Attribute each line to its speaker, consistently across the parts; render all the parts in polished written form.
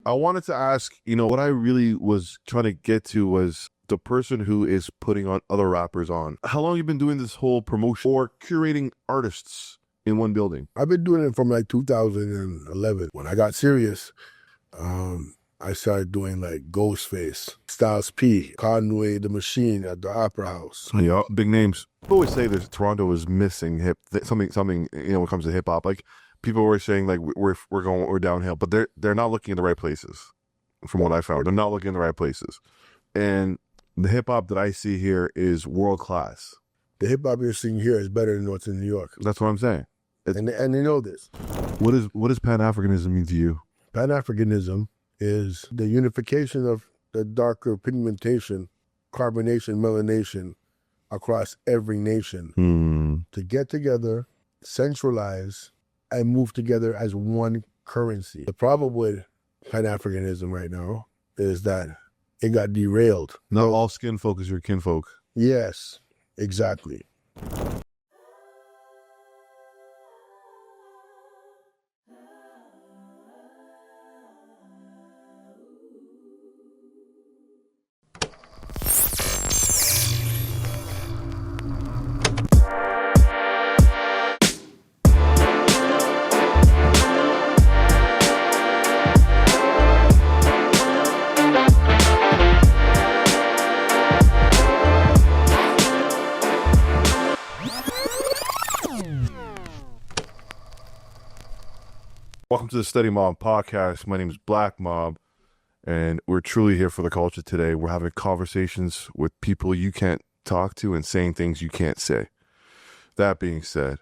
Speaker 1: I wanted to ask, what I really was trying to get to was the person who is putting on other rappers on. How long have you been doing this whole promotion or curating artists in one building?
Speaker 2: I've been doing it from like 2011. When I got serious, I started doing like Ghostface, Styles P, Conway the Machine at the Opera House.
Speaker 1: Yeah, big names. People always say that Toronto is missing something. When it comes to hip hop, like people were saying, like we're downhill, but they're not looking in the right places. From what I found, they're not looking in the right places, and the hip hop that I see here is world class.
Speaker 2: The hip hop you're seeing here is better than what's in New York.
Speaker 1: That's what I'm saying.
Speaker 2: And they know this.
Speaker 1: What does Pan-Africanism mean to you?
Speaker 2: Pan-Africanism is the unification of the darker pigmentation, carbonation, melanation across every nation to get together, centralize, and move together as one currency. The problem with Pan-Africanism right now is that it got derailed.
Speaker 1: Not all skin folk is your kinfolk.
Speaker 2: Yes, exactly.
Speaker 1: Welcome to the Steady Mob podcast. My name is Black Mob, and we're truly here for the culture today. We're having conversations with people you can't talk to and saying things you can't say. That being said,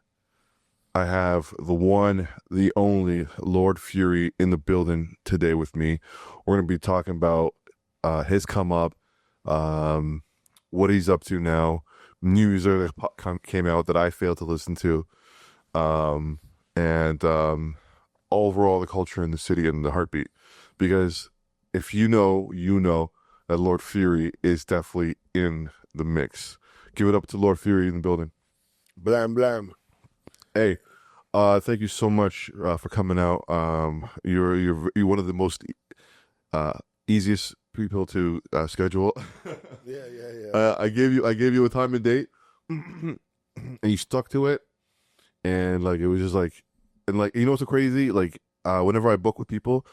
Speaker 1: I have the one, the only Lord Fury in the building today with me. We're going to be talking about his come up, what he's up to now, new music that came out that I failed to listen to, and overall the culture in the city and the heartbeat. Because if you know that Lord Fury is definitely in the mix. Give it up to Lord Fury in the building.
Speaker 2: Blam, blam.
Speaker 1: Hey, thank you so much for coming out. You're one of the most easiest people to schedule.
Speaker 2: Yeah.
Speaker 1: I gave you a time and date, and you stuck to it, and like it was just like, and like what's so crazy? Like whenever I book with people,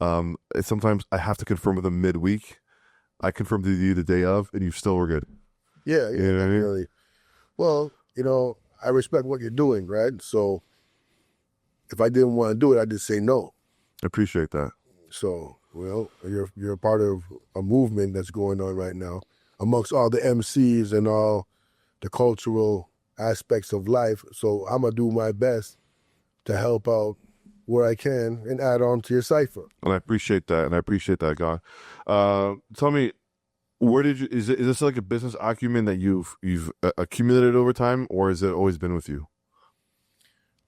Speaker 1: sometimes I have to confirm with them midweek. I confirmed with you the day of, and you still were good.
Speaker 2: Yeah,
Speaker 1: you know what I mean?
Speaker 2: Really. Well, I respect what you're doing, right? So if I didn't want to do it, I'd just say no.
Speaker 1: I appreciate that.
Speaker 2: So, well, you're a part of a movement that's going on right now amongst all the MCs and all the cultural aspects of life. So I'm going to do my best to help out where I can and add on to your cipher.
Speaker 1: And I appreciate that, God. Tell me, where did you, is this like a business acumen that you've accumulated over time, or has it always been with you?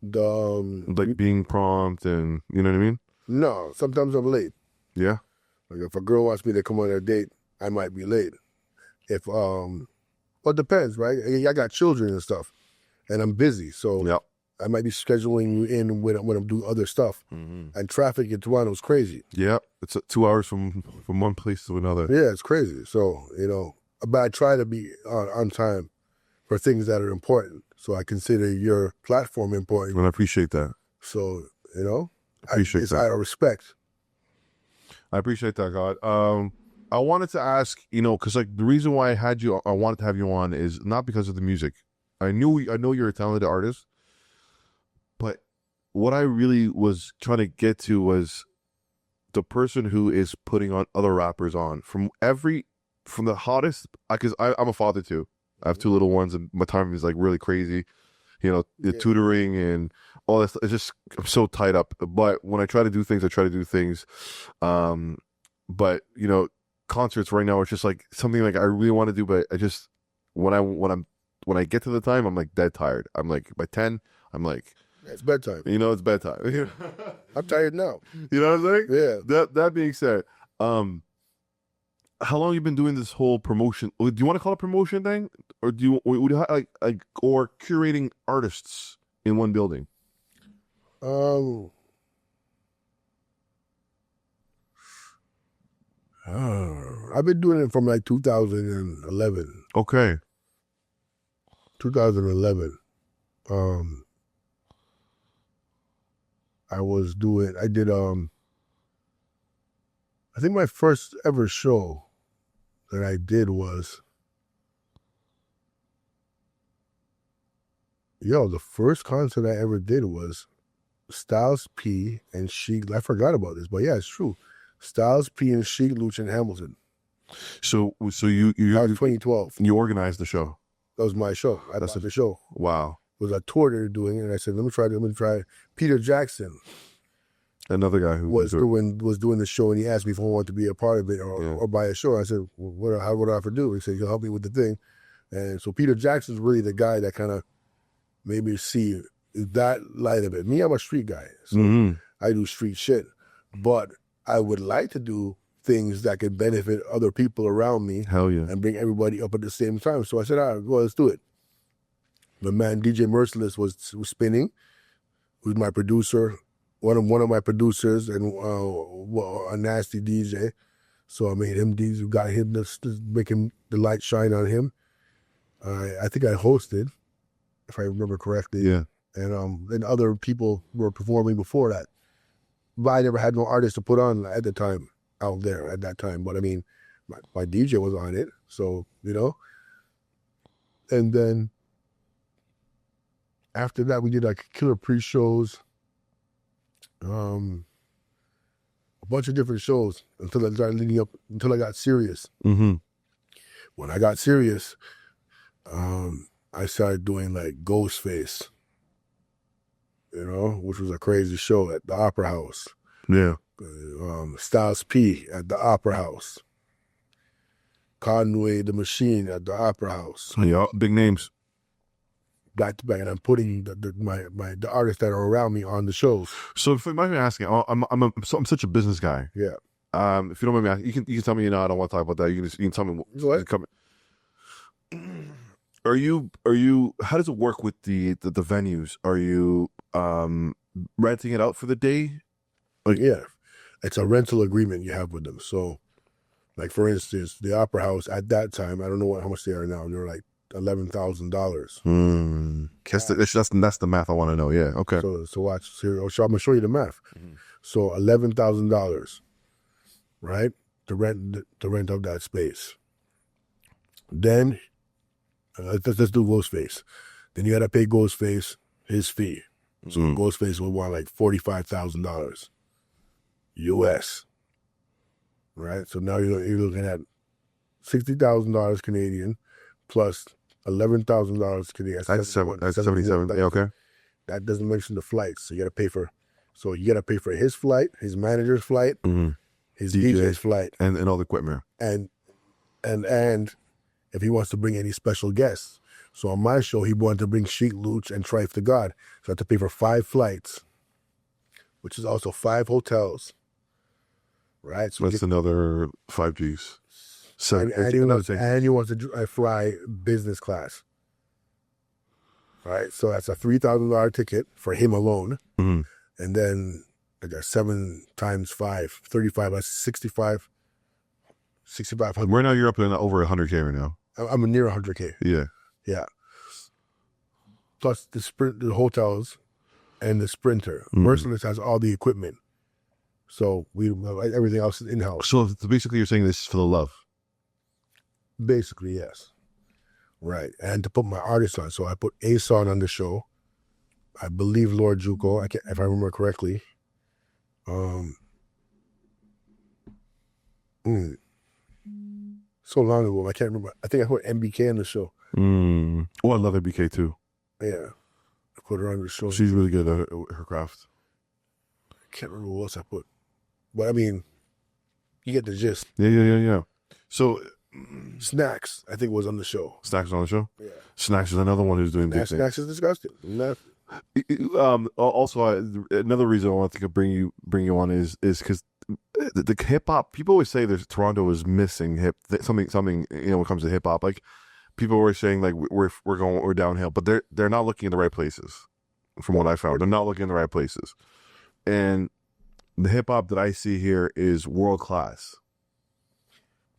Speaker 1: Like being prompt and, you know what I mean?
Speaker 2: No, sometimes I'm late.
Speaker 1: Yeah?
Speaker 2: Like if a girl wants me to come on a date, I might be late. If, well, it depends, right? I got children and stuff, and I'm busy, so
Speaker 1: yep.
Speaker 2: I might be scheduling you in when I'm doing other stuff. Mm-hmm. And traffic in Toronto is crazy.
Speaker 1: Yeah, it's 2 hours from one place to another.
Speaker 2: Yeah, it's crazy. So, but I try to be on time for things that are important. So I consider your platform important.
Speaker 1: And I appreciate that.
Speaker 2: So,
Speaker 1: it's
Speaker 2: out of respect.
Speaker 1: I appreciate that, God. I wanted to ask, because like the reason why I wanted to have you on is not because of the music. I know you're a talented artist, but what I really was trying to get to was the person who is putting on other rappers on from the hottest, because I'm a father too. I have 2 little ones and my time is like really crazy, the tutoring and all that stuff. It's just, I'm so tied up. But when I try to do things, I try to do things. But concerts right now, it's just like something like I really want to do, but I just, when I get to the time, I'm like dead tired. I'm like, by 10, I'm like,
Speaker 2: it's bedtime.
Speaker 1: It's bedtime.
Speaker 2: I'm tired now.
Speaker 1: You know what I'm saying?
Speaker 2: Yeah.
Speaker 1: That being said, how long have you been doing this whole promotion? Do you want to call it a promotion thing, or would you like or curating artists in one building?
Speaker 2: I've been doing it from like 2011.
Speaker 1: Okay.
Speaker 2: 2011. I did I think my first ever show that I did was, the first concert I ever did was Styles P and Sheik. I forgot about this, but yeah, it's true. Styles P and Sheik Luch in Hamilton.
Speaker 1: So
Speaker 2: That was 2012.
Speaker 1: you organized the show.
Speaker 2: That was my show. I bought the show.
Speaker 1: Wow.
Speaker 2: It was a tour they were doing, and I said, let me try. Peter Jackson
Speaker 1: Another guy who
Speaker 2: was doing the show, and he asked me if I wanted to be a part of it or buy a show. I said, well, what do I have to do? He said, you'll help me with the thing. And so Peter Jackson's really the guy that kind of made me see that light of it. Me, I'm a street guy. So I do street shit. But I would like to do things that could benefit other people around me.
Speaker 1: Hell yeah.
Speaker 2: And bring everybody up at the same time. So I said, all right, well, let's do it. The man, DJ Merciless, was spinning, who's my producer, one of my producers, and a nasty DJ. So I made him DJ, got him to making the light shine on him. I think I hosted, if I remember correctly.
Speaker 1: Yeah.
Speaker 2: And other people were performing before that. But I never had no artist to put on at the time, out there at that time. But I mean, my DJ was on it, so, And then after that, we did like killer pre-shows, a bunch of different shows until I started leading up, until I got serious.
Speaker 1: Mm-hmm.
Speaker 2: When I got serious, I started doing like Ghostface, which was a crazy show at the Opera House.
Speaker 1: Yeah.
Speaker 2: Styles P at the Opera House. Conway the Machine at the Opera House.
Speaker 1: Yeah, big names.
Speaker 2: Back to back, and I'm putting the artists that are around me on the shows.
Speaker 1: So if you mind me asking, I'm such a business guy.
Speaker 2: Yeah.
Speaker 1: If you don't mind me asking, you can tell me, I don't want to talk about that. You can tell me what's coming. Are you? How does it work with the venues? Are you renting it out for the day?
Speaker 2: Yeah, it's a rental agreement you have with them. So, like for instance, the Opera House at that time, I don't know how much they are now. They're like $11,000.
Speaker 1: That's the math I want to know. Yeah. Okay.
Speaker 2: So watch. I'm gonna show you the math. Mm-hmm. So $11,000, right? To rent out that space. Then let's do Ghostface. Then you gotta pay Ghostface his fee. So Ghostface will want like $45,000 US. Right. So now you're looking at $60,000 Canadian plus $11,000 Canadian.
Speaker 1: That's 77. Yeah, okay.
Speaker 2: That doesn't mention the flights. So you got to pay for. So you got to pay for his flight, his manager's flight, his DJ's flight,
Speaker 1: and all the equipment.
Speaker 2: And if he wants to bring any special guests. So on my show, he wanted to bring Sheik Luch and Trife the God. So I had to pay for 5 flights, which is also 5 hotels. Right. So
Speaker 1: that's another 5 Gs. So
Speaker 2: and he wants to fly business class. Right, so that's a $3,000 ticket for him alone, and then I got 7 times 5, 35. That's 6,500.
Speaker 1: Right now, you're up in over 100K right now.
Speaker 2: I'm near 100K.
Speaker 1: Yeah.
Speaker 2: Plus the hotels, and the Sprinter. Merciless has all the equipment, so everything else is in house.
Speaker 1: So basically, you're saying this is for the love.
Speaker 2: Basically, yes. Right. And to put my artists on. So I put Ason on the show. I believe Lord Juco, if I remember correctly. So long ago, I can't remember. I think I put MBK on the show.
Speaker 1: Oh, I love MBK too.
Speaker 2: Yeah. I put her on the show.
Speaker 1: She's really good at her craft.
Speaker 2: I can't remember what else I put. But I mean, you get the gist.
Speaker 1: Yeah. So
Speaker 2: Snacks, I think, was on the show.
Speaker 1: Snacks on the show?
Speaker 2: Yeah.
Speaker 1: Snacks is another one who's doing big things.
Speaker 2: Snacks is disgusting.
Speaker 1: Also, another reason I wanted to bring you on is because the hip hop, people always say there's Toronto is missing something when it comes to hip hop. Like people were saying like we're downhill, but they're not looking in the right places. From what I found, they're not looking in the right places, and the hip hop that I see here is world class.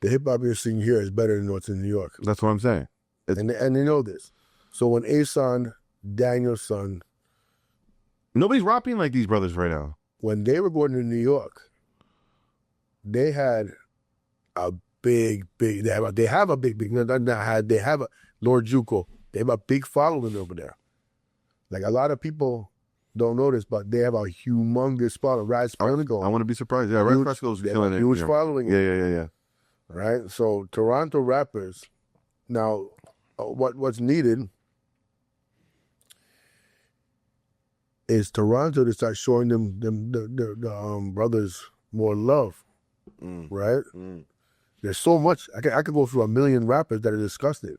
Speaker 2: The hip hop you're seeing here is better than what's in New York.
Speaker 1: That's what I'm saying.
Speaker 2: And they know this. So when A-Son, Daniel's son,
Speaker 1: Nobody's rapping like these brothers right now.
Speaker 2: when they were going to New York, they had a they have a big, they have a Lord Juco. They have a big following over there. Like a lot of people don't know this, but they have a humongous following. Rise Fresco.
Speaker 1: I want to be surprised. Yeah, Red Fresco's killing it.
Speaker 2: Huge following.
Speaker 1: Yeah.
Speaker 2: Right? So Toronto rappers, now what's needed is Toronto to start showing them the brothers more love. Right? There's so much. I could go through 1 million rappers that are disgusted.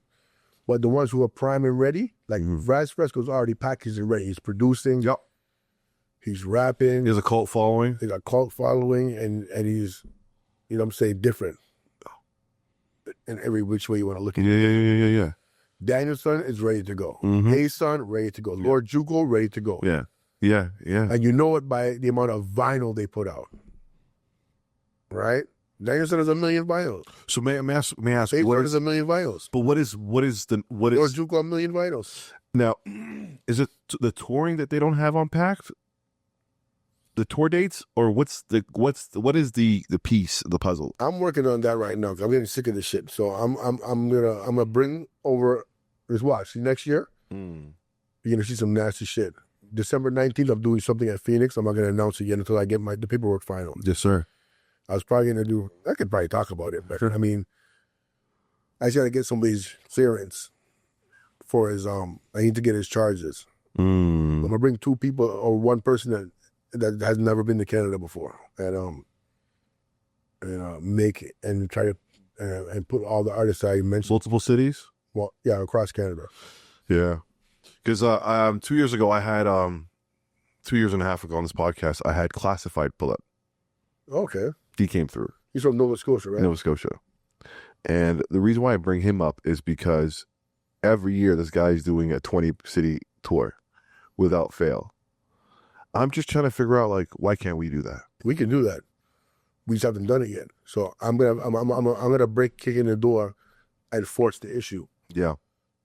Speaker 2: But the ones who are prime and ready, like Vybz Fresco's already packaged and ready. He's producing.
Speaker 1: Yep.
Speaker 2: He's rapping.
Speaker 1: He has a cult following.
Speaker 2: He got a cult following, and he's, you know what I'm saying, different in every which way you want to look at it.
Speaker 1: Yeah.
Speaker 2: Danielson is ready to go. A-Son, ready to go. Lord Juco, ready to go.
Speaker 1: Yeah.
Speaker 2: And you know it by the amount of vinyl they put out. Right? Danielson has 1 million vinyls.
Speaker 1: So may I ask
Speaker 2: A-Son is 1 million vinyls.
Speaker 1: But what is
Speaker 2: Lord Juco 1 million vinyls.
Speaker 1: now? Is it the touring that they don't have unpacked? The tour dates, or what is the piece, the puzzle?
Speaker 2: I'm working on that right now because I'm getting sick of this shit. So I'm gonna bring over this watch. See, next year you're gonna see some nasty shit. December 19th, I'm doing something at Phoenix. I'm not gonna announce it yet until I get the paperwork final.
Speaker 1: Yes, sir.
Speaker 2: I was probably gonna do. I could probably talk about it, but I mean, I just gotta get somebody's clearance for his. I need to get his charges. I'm gonna bring 2 people or 1 person that has never been to Canada before, and make it and try to and put all the artists I mentioned.
Speaker 1: Multiple cities.
Speaker 2: Well, yeah, across Canada.
Speaker 1: Yeah, because 2 years ago I had 2 years and a half ago on this podcast I had Classified pull up.
Speaker 2: Okay.
Speaker 1: He came through.
Speaker 2: He's from Nova Scotia, right?
Speaker 1: Nova Scotia. And the reason why I bring him up is because every year this guy's doing a 20-city tour without fail. I'm just trying to figure out, like, why can't we do that?
Speaker 2: We can do that. We just haven't done it yet. So I'm gonna kick in the door and force the issue.
Speaker 1: Yeah.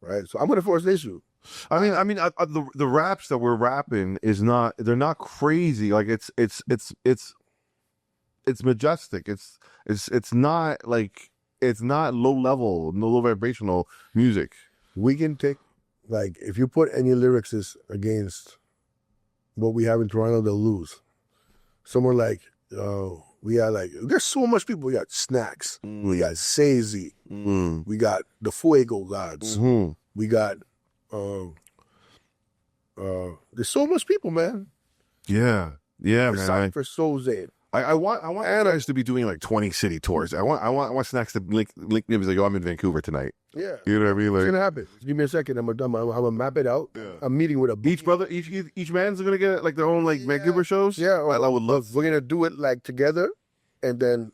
Speaker 2: Right. So I'm gonna force the issue.
Speaker 1: I mean, the raps that we're rapping they're not crazy. Like it's majestic. It's not like, it's not low vibrational music.
Speaker 2: We can take, like, if you put any lyrics against what we have in Toronto, they'll lose. Somewhere like, we got like, there's so much people. We got Snacks. We got Sazy. We got the Fuego Gods. We got, there's so much people, man.
Speaker 1: Yeah, man.
Speaker 2: For Soze.
Speaker 1: I want guys to be doing like 20-city tours. I want Snacks to link me. He's like, I'm in Vancouver tonight.
Speaker 2: Yeah,
Speaker 1: you know what I mean. Like,
Speaker 2: it's gonna happen. Give me a second. I'm gonna map it out. Yeah. I'm meeting with
Speaker 1: each man's gonna get like their own like Vancouver shows.
Speaker 2: Yeah,
Speaker 1: I would love.
Speaker 2: We're gonna do it like together, and then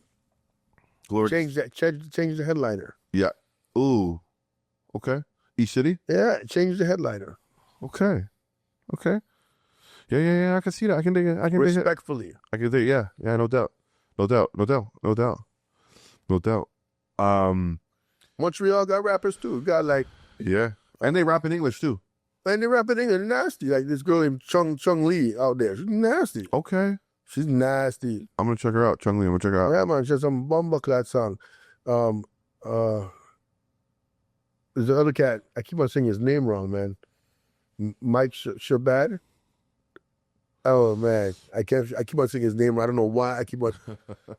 Speaker 1: Lord.
Speaker 2: change the headliner.
Speaker 1: Yeah. Ooh. Okay. Each city.
Speaker 2: Yeah, change the headliner.
Speaker 1: Okay. Yeah. I can see that. I can dig it.
Speaker 2: Respectfully.
Speaker 1: I can dig it. Yeah. No doubt.
Speaker 2: Montreal got rappers too. Got like,
Speaker 1: yeah, and they rap in English too.
Speaker 2: And they rap in English, nasty. Like this girl named Chung Lee out there. She's nasty.
Speaker 1: Okay.
Speaker 2: She's nasty.
Speaker 1: I'm gonna check her out. Chung Lee. I'm gonna check her out.
Speaker 2: Yeah, man. She has some bumbleclad song. There's the other cat. I keep on saying his name wrong, man. Mike Shabad. Oh man, I keep on saying his name wrong. I don't know why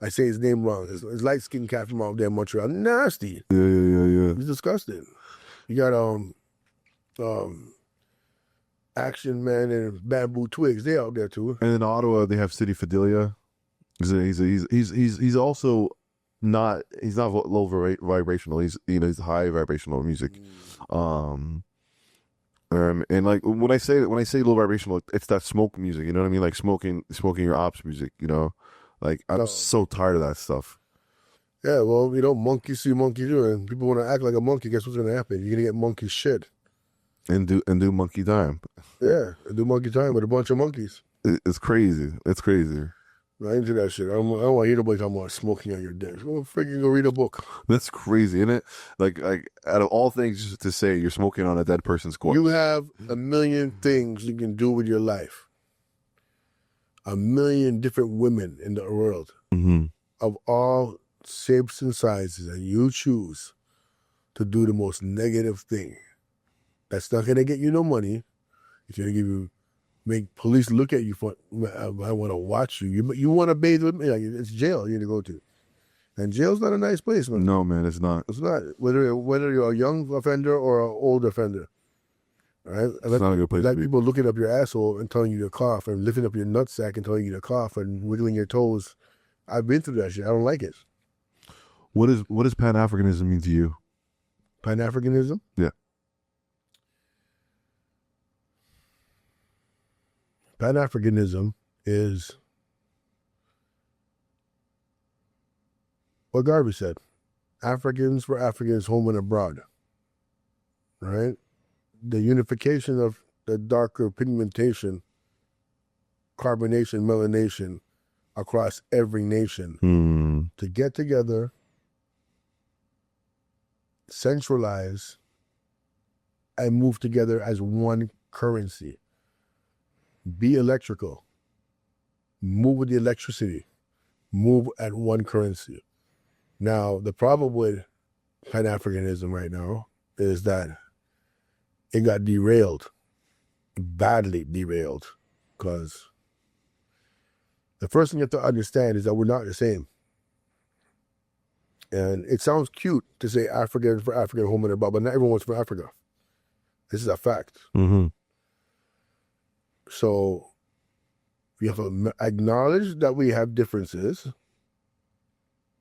Speaker 2: I say his name wrong. It's light skinned cat from out there in Montreal. Nasty.
Speaker 1: Yeah.
Speaker 2: He's disgusting. You got Action Man and Bamboo Twigs. They out there too.
Speaker 1: And in Ottawa they have City Fidelia. He's also not low vibrational. He's high vibrational music. And like when I say low vibrational, it's that smoke music. You know what I mean? Like smoking your ops music. You know, like I'm so tired of that stuff.
Speaker 2: Yeah, well, monkey see, monkey do, and people want to act like a monkey. Guess what's gonna happen? You're gonna get monkey shit.
Speaker 1: And do monkey time.
Speaker 2: Yeah, do monkey time with a bunch of monkeys.
Speaker 1: It's crazy. It's crazy.
Speaker 2: Not into that shit. I don't want to hear nobody talking about smoking on your dick. Go freaking go read a book.
Speaker 1: That's crazy, isn't it? Like out of all things to say, you're smoking on a dead person's corpse.
Speaker 2: You have a million things you can do with your life. A million different women in the world of all shapes and sizes, and you choose to do the most negative thing. That's not gonna get you no money. It's gonna give you, make police look at you for, I want to watch you. You want to bathe with me? Like, it's jail you need to go to, and jail's not a nice place, man.
Speaker 1: No, man, it's not.
Speaker 2: It's not. Whether you're a young offender or an old offender. All right?
Speaker 1: It's not a good place to be.
Speaker 2: People looking up your asshole and telling you to cough, and lifting up your nutsack and telling you to cough, and wiggling your toes. I've been through that shit. I don't like it.
Speaker 1: What does Pan-Africanism mean to you?
Speaker 2: Pan-Africanism?
Speaker 1: Yeah.
Speaker 2: Pan-Africanism is what Garvey said. Africans for Africans, home and abroad. Right? The unification of the darker pigmentation, carbonation, melanation across every nation to get together, centralize, and move together as one currency. Be electrical. Move with the electricity. Move at one currency. Now, the problem with Pan-Africanism right now is that it got derailed, badly derailed, because the first thing you have to understand is that we're not the same. And it sounds cute to say African for African, home and abroad, but not everyone's from Africa. This is a fact. So we have to acknowledge that we have differences,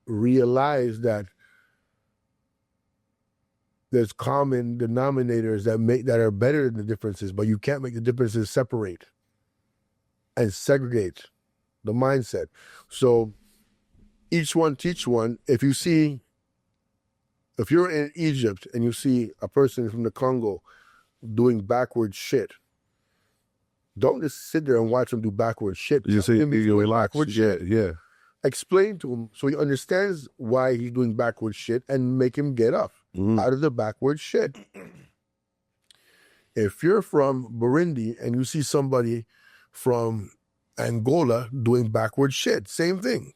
Speaker 2: realize that there's common denominators that are better than the differences, but you can't make the differences separate and segregate the mindset. So each one teach one. If you're in Egypt and you see a person from the Congo doing backward shit, don't just sit there and watch him do backward shit.
Speaker 1: You say you relax. Yeah.
Speaker 2: Explain to him so he understands why he's doing backward shit and make him get up out of the backward shit. If you're from Burundi and you see somebody from Angola doing backward shit, same thing,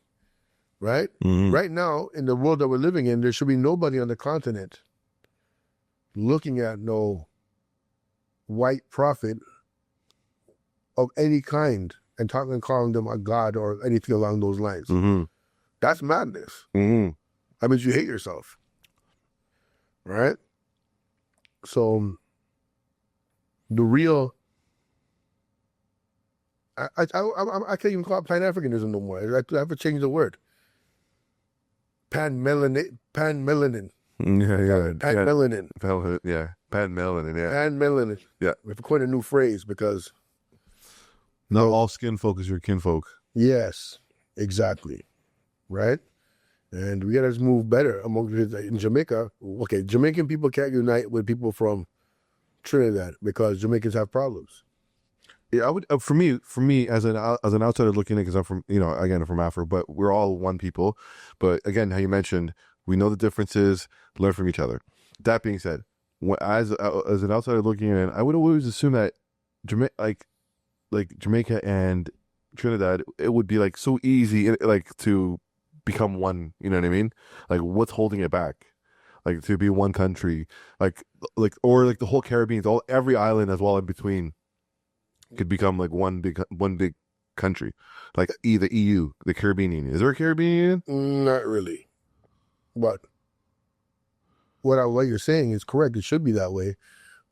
Speaker 2: right? Right now, in the world that we're living in, there should be nobody on the continent looking at no white prophet of any kind and calling them a god or anything along those lines. That's madness. That means you hate yourself, right? So the real, I can't even call it Pan-Africanism no more. I have to change the word. Pan-Melanin.
Speaker 1: Pan-Melanin.
Speaker 2: Pan-Melanin.
Speaker 1: Yeah. Pan-Melanin, yeah.
Speaker 2: Pan-Melanin.
Speaker 1: Yeah.
Speaker 2: We have to coin a new phrase because
Speaker 1: not all skin folk is your kinfolk.
Speaker 2: Yes, exactly. Right? And we got to move better in Jamaica. Okay, Jamaican people can't unite with people from Trinidad because Jamaicans have problems.
Speaker 1: Yeah, I would. For me, as an outsider looking in, because I'm from, again, I'm from Africa, but we're all one people. But again, how you mentioned, we know the differences, learn from each other. That being said, as an outsider looking in, I would always assume that Jamaica and Trinidad, it would be like so easy, like to become one. You know what I mean? Like, what's holding it back? Like to be one country, or the whole Caribbean, every island as well in between, could become like one big country, like the EU, the Caribbean Union. Is there a Caribbean Union?
Speaker 2: Not really, but what you're saying is correct. It should be that way,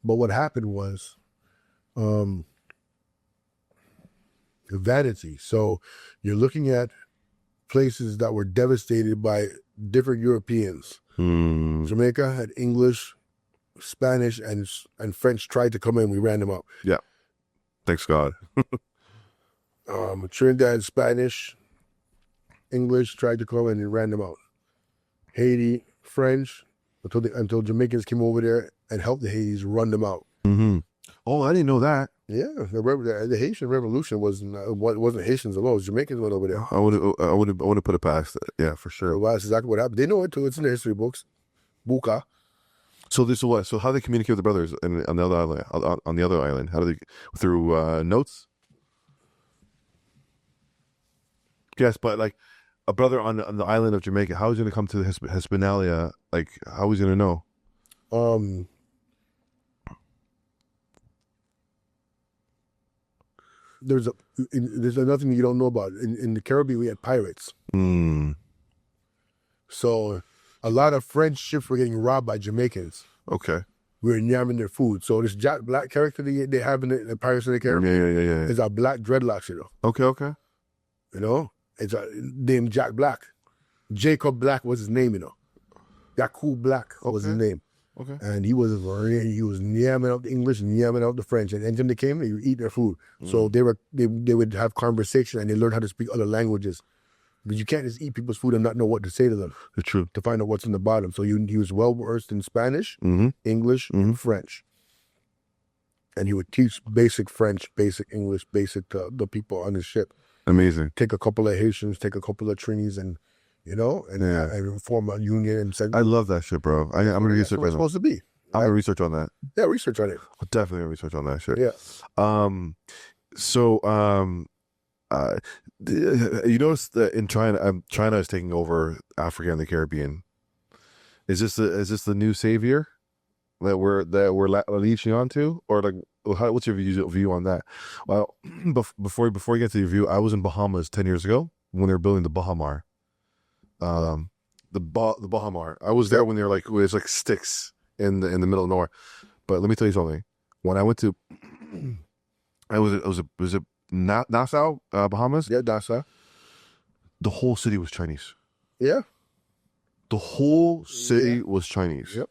Speaker 2: but what happened was, vanity. So you're looking at places that were devastated by different Europeans. Jamaica had English, Spanish, and French tried to come in. We ran them out.
Speaker 1: Yeah. Thanks God.
Speaker 2: Trinidad, Spanish, English tried to come in and ran them out. Haiti, French, until Jamaicans came over there and helped the Haitis run them out.
Speaker 1: Oh, I didn't know that.
Speaker 2: Yeah, the Haitian Revolution wasn't Haitians alone. It was Jamaicans went over there.
Speaker 1: I would put it past it. Yeah, for sure.
Speaker 2: Well, that's exactly what happened. They know it too. It's in the history books. Buka.
Speaker 1: So this is what? So how do they communicate with the brothers on the other island? On the other island, how do they through notes? Yes, but like a brother on the island of Jamaica, how is he going to come to the Hispaniola? Like, how is he going to know?
Speaker 2: There's another thing you don't know about. In the Caribbean, we had pirates. So a lot of French ships were getting robbed by Jamaicans.
Speaker 1: Okay.
Speaker 2: We were yamming their food. So this Jack Black character they have in the Pirates of the Caribbean is a black dreadlocks, you know.
Speaker 1: Okay.
Speaker 2: You know? It's a named Jack Black. Jacob Black was his name, you know. Yaku Black was his name.
Speaker 1: Okay.
Speaker 2: And he was yamming out the English and yamming out the French. And anytime they came, they would eat their food. So they would have conversation and they learned how to speak other languages. But you can't just eat people's food and not know what to say to them.
Speaker 1: It's true.
Speaker 2: To find out what's in the bottom. So he was well versed in Spanish, English, and French. And he would teach basic French, basic English, basic to the people on his ship.
Speaker 1: Amazing.
Speaker 2: Take a couple of Haitians, take a couple of Trinis, and and form a union. And send.
Speaker 1: I love that shit, bro. I'm gonna research.
Speaker 2: It's supposed to be.
Speaker 1: I'm gonna research on that.
Speaker 2: Yeah, research on it.
Speaker 1: I'll definitely gonna research on that shit.
Speaker 2: Yeah.
Speaker 1: You notice that in China, China is taking over Africa and the Caribbean. Is this the new savior that we're leeching onto, or like what's your view on that? Well, before you get to your view, I was in Bahamas 10 years ago when they were building the Bahamar. The Bahamar. I was there when they were like, it was like sticks in the middle of nowhere. But let me tell you something. When I went to, was it Nassau, Bahamas?
Speaker 2: Yeah, Nassau.
Speaker 1: The whole city was Chinese.
Speaker 2: Yeah.
Speaker 1: The whole city was Chinese.
Speaker 2: Yep.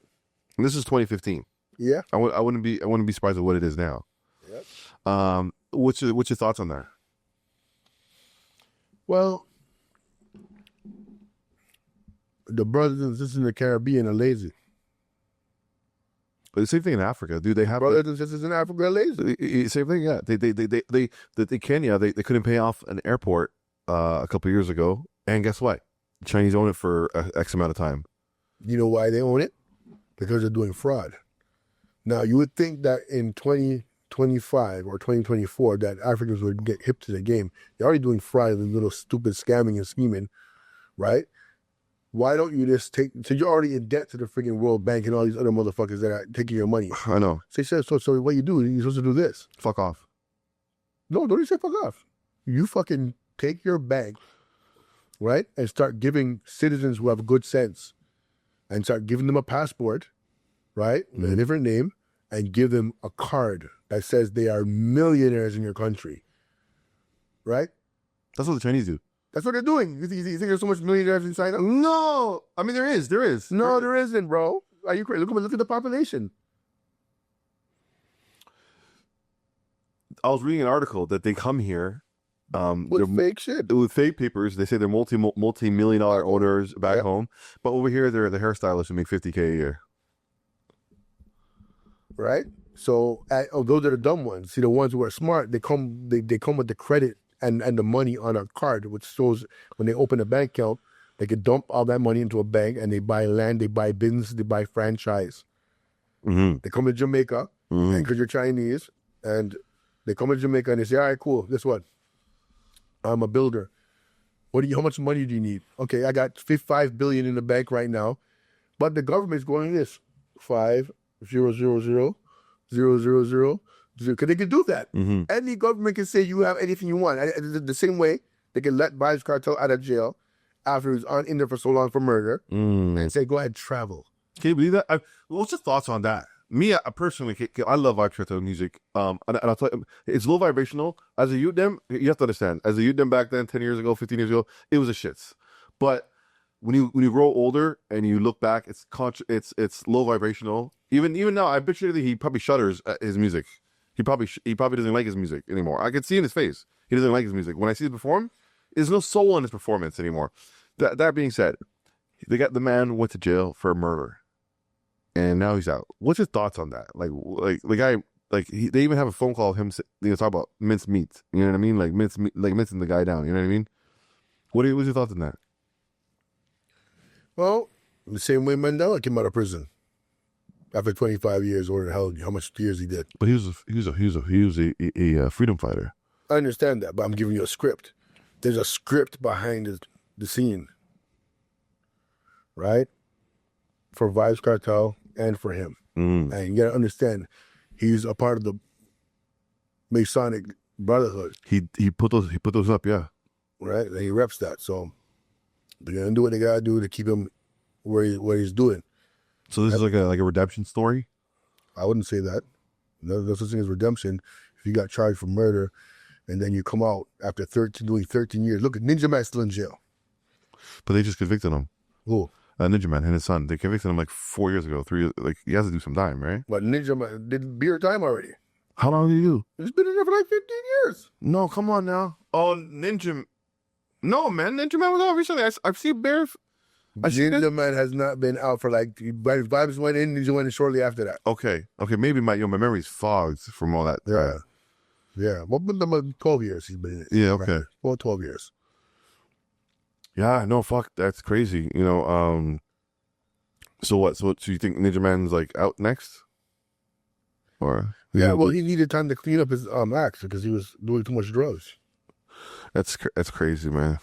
Speaker 1: And this is 2015.
Speaker 2: Yeah.
Speaker 1: I wouldn't be surprised at what it is now.
Speaker 2: Yep.
Speaker 1: What's your thoughts on that?
Speaker 2: Well, the brothers and sisters in the Caribbean are lazy.
Speaker 1: But the same thing in Africa, dude. They have
Speaker 2: brothers and sisters in Africa are lazy.
Speaker 1: Same thing, yeah. They Kenya. They couldn't pay off an airport a couple of years ago, and guess what? The Chinese own it for X amount of time.
Speaker 2: You know why they own it? Because they're doing fraud. Now you would think that in 2025 or 2024 that Africans would get hip to the game. They're already doing fraud and little stupid scamming and scheming, right? Why don't you just so you're already in debt to the freaking World Bank and all these other motherfuckers that are taking your money.
Speaker 1: I know.
Speaker 2: So what you do, you're supposed to do this.
Speaker 1: Fuck off.
Speaker 2: No, don't you say fuck off. You fucking take your bank, right, and start giving citizens who have good sense and start giving them a passport, right, with a different name, and give them a card that says they are millionaires in your country, right?
Speaker 1: That's what the Chinese do.
Speaker 2: That's what they're doing. You think there's so much millionaires in China?
Speaker 1: No, I mean there is.
Speaker 2: No, there isn't, bro. Are you crazy? Look at the population.
Speaker 1: I was reading an article that they come here
Speaker 2: with fake shit,
Speaker 1: with fake papers. They say they're multi-million-dollar owners back home, but over here they're the hairstylists who make $50K a year.
Speaker 2: Right. So those are the dumb ones. See, the ones who are smart, they come with the credit and the money on a card, which shows when they open a bank account, they can dump all that money into a bank and they buy land, they buy business, they buy franchise. They come to Jamaica, and because you're Chinese, and they come to Jamaica and they say, all right, cool, guess what? I'm a builder. How much money do you need? Okay, I got $5 billion in the bank right now, but the government's going this 5 0 0 0 0 0 0. Because they can do that. Any government can say you have anything you want. The same way they can let Vybz Kartel out of jail after he was in there for so long for murder and say, go ahead, travel.
Speaker 1: Can you believe that? What's your thoughts on that? Me, I personally, I love Vybz Kartel music. And I'll tell you, it's low vibrational. As a youth dem, you have to understand, as a youth dem back then, 10 years ago, 15 years ago, it was a shits. But when you grow older and you look back, it's low vibrational. Even now, I bet you that he probably shudders at his music. He probably doesn't like his music anymore. I can see in his face he doesn't like his music. When I see him perform, there's no soul in his performance anymore. That being said, the man went to jail for murder, and now he's out. What's your thoughts on that? Like the guy Like they even have a phone call of him, talk about minced meat. You know what I mean? Like minced meat, like mincing the guy down. You know what I mean? What's your thoughts on that?
Speaker 2: Well, the same way Mandela came out of prison after 25 years, or how much years he did.
Speaker 1: But he was a freedom fighter.
Speaker 2: I understand that, but I'm giving you a script. There's a script behind the scene, right? For Vybz Kartel and for him. And you gotta understand, he's a part of the Masonic Brotherhood.
Speaker 1: He put those up, yeah.
Speaker 2: Right? And he reps that. So they're gonna do what they gotta do to keep him where he's doing.
Speaker 1: So this is like a redemption story?
Speaker 2: I wouldn't say that. No such thing as redemption. If you got charged for murder and then you come out after doing 13 years. Look, Ninjaman's still in jail.
Speaker 1: But they just convicted him.
Speaker 2: Who?
Speaker 1: Ninjaman and his son. They convicted him like 4 years ago, 3 years. Like he has to do some time, right?
Speaker 2: But Ninjaman did beer time already.
Speaker 1: How long did he do?
Speaker 2: He's been in there for like 15 years.
Speaker 1: No, come on now. Oh, No, man. Ninjaman was out recently. I've seen Bear.
Speaker 2: Ninjaman has not been out for like, Vybz went in, Ninja went in shortly after that.
Speaker 1: Okay. Maybe my memory's fogged from all that.
Speaker 2: Yeah. Yeah. Well, 12 years he's been in it.
Speaker 1: Yeah, okay.
Speaker 2: Well, 12 years.
Speaker 1: Yeah, no, fuck, that's crazy. So what? So you think Ninjaman's like out next? Or
Speaker 2: yeah, well, he needed time to clean up his acts because he was doing too much drugs.
Speaker 1: That's crazy, man.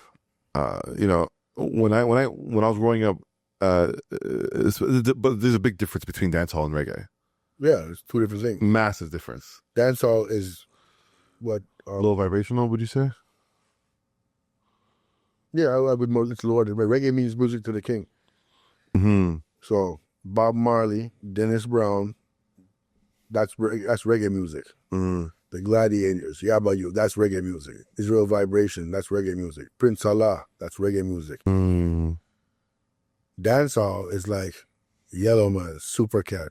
Speaker 1: When I was growing up, but there's a big difference between dancehall and reggae.
Speaker 2: Yeah, it's two different things.
Speaker 1: Massive difference.
Speaker 2: Dancehall is what
Speaker 1: low vibrational, would you say?
Speaker 2: Yeah, I would more. It's lower than reggae means music to the king.
Speaker 1: Mm-hmm.
Speaker 2: So Bob Marley, Dennis Brown, that's reggae music.
Speaker 1: Mm-hmm.
Speaker 2: The Gladiators, Yabayou, that's reggae music. Israel Vibration, that's reggae music. Prince Allah, that's reggae music.
Speaker 1: Mm-hmm.
Speaker 2: Dancehall is like Yellow Man, Supercat.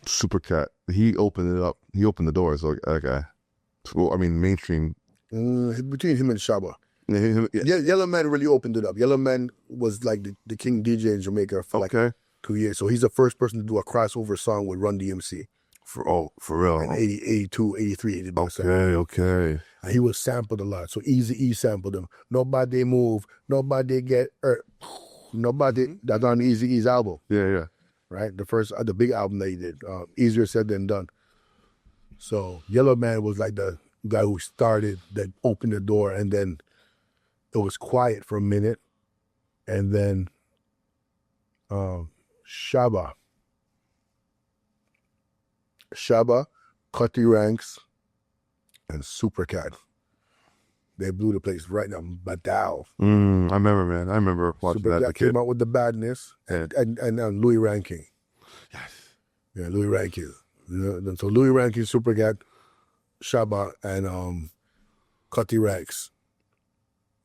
Speaker 1: Supercat. He opened it up. He opened the doors. Like that guy. Well, I mean, mainstream.
Speaker 2: Between him and Shabba.
Speaker 1: Yeah.
Speaker 2: Yellow Man really opened it up. Yellow Man was like the king DJ in Jamaica for like 2 years. So he's the first person to do a crossover song with Run DMC.
Speaker 1: For real.
Speaker 2: In 80, 82, 83, 85.
Speaker 1: Okay.
Speaker 2: And he was sampled a lot. So Eazy-E sampled him. Nobody Move, Nobody Get Hurt. Nobody, that's on Eazy-E's album.
Speaker 1: Yeah.
Speaker 2: Right? The big album that he did. Easier said than done. So Yellow Man was like the guy who started, that opened the door, and then it was quiet for a minute. And then Shabba, Cutty Ranks, and Supercat. They blew the place right now. Badal.
Speaker 1: I remember, man. I remember watching that.
Speaker 2: Supercat came out with the badness, and Louis Rankin.
Speaker 1: Yes.
Speaker 2: Yeah, Louis Rankin. So Louis Rankin, Supercat, Shabba, and Cutty Ranks.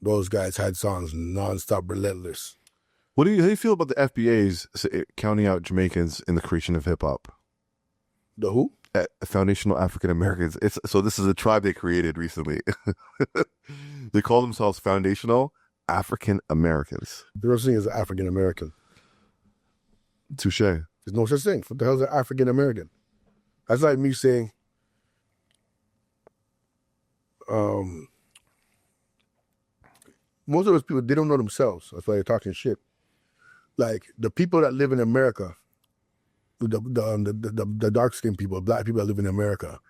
Speaker 2: Those guys had songs non-stop, relentless.
Speaker 1: How do you feel about the FBA's counting out Jamaicans in the creation of hip hop?
Speaker 2: The who?
Speaker 1: Foundational African Americans. So this is a tribe they created recently. They call themselves Foundational African Americans.
Speaker 2: There's no such thing as African American.
Speaker 1: Touche.
Speaker 2: There's no such thing. What the hell is an African American? That's like me saying, most of those people, they don't know themselves. That's why they're talking shit. Like the people that live in America, the dark-skinned people, black people that live in America,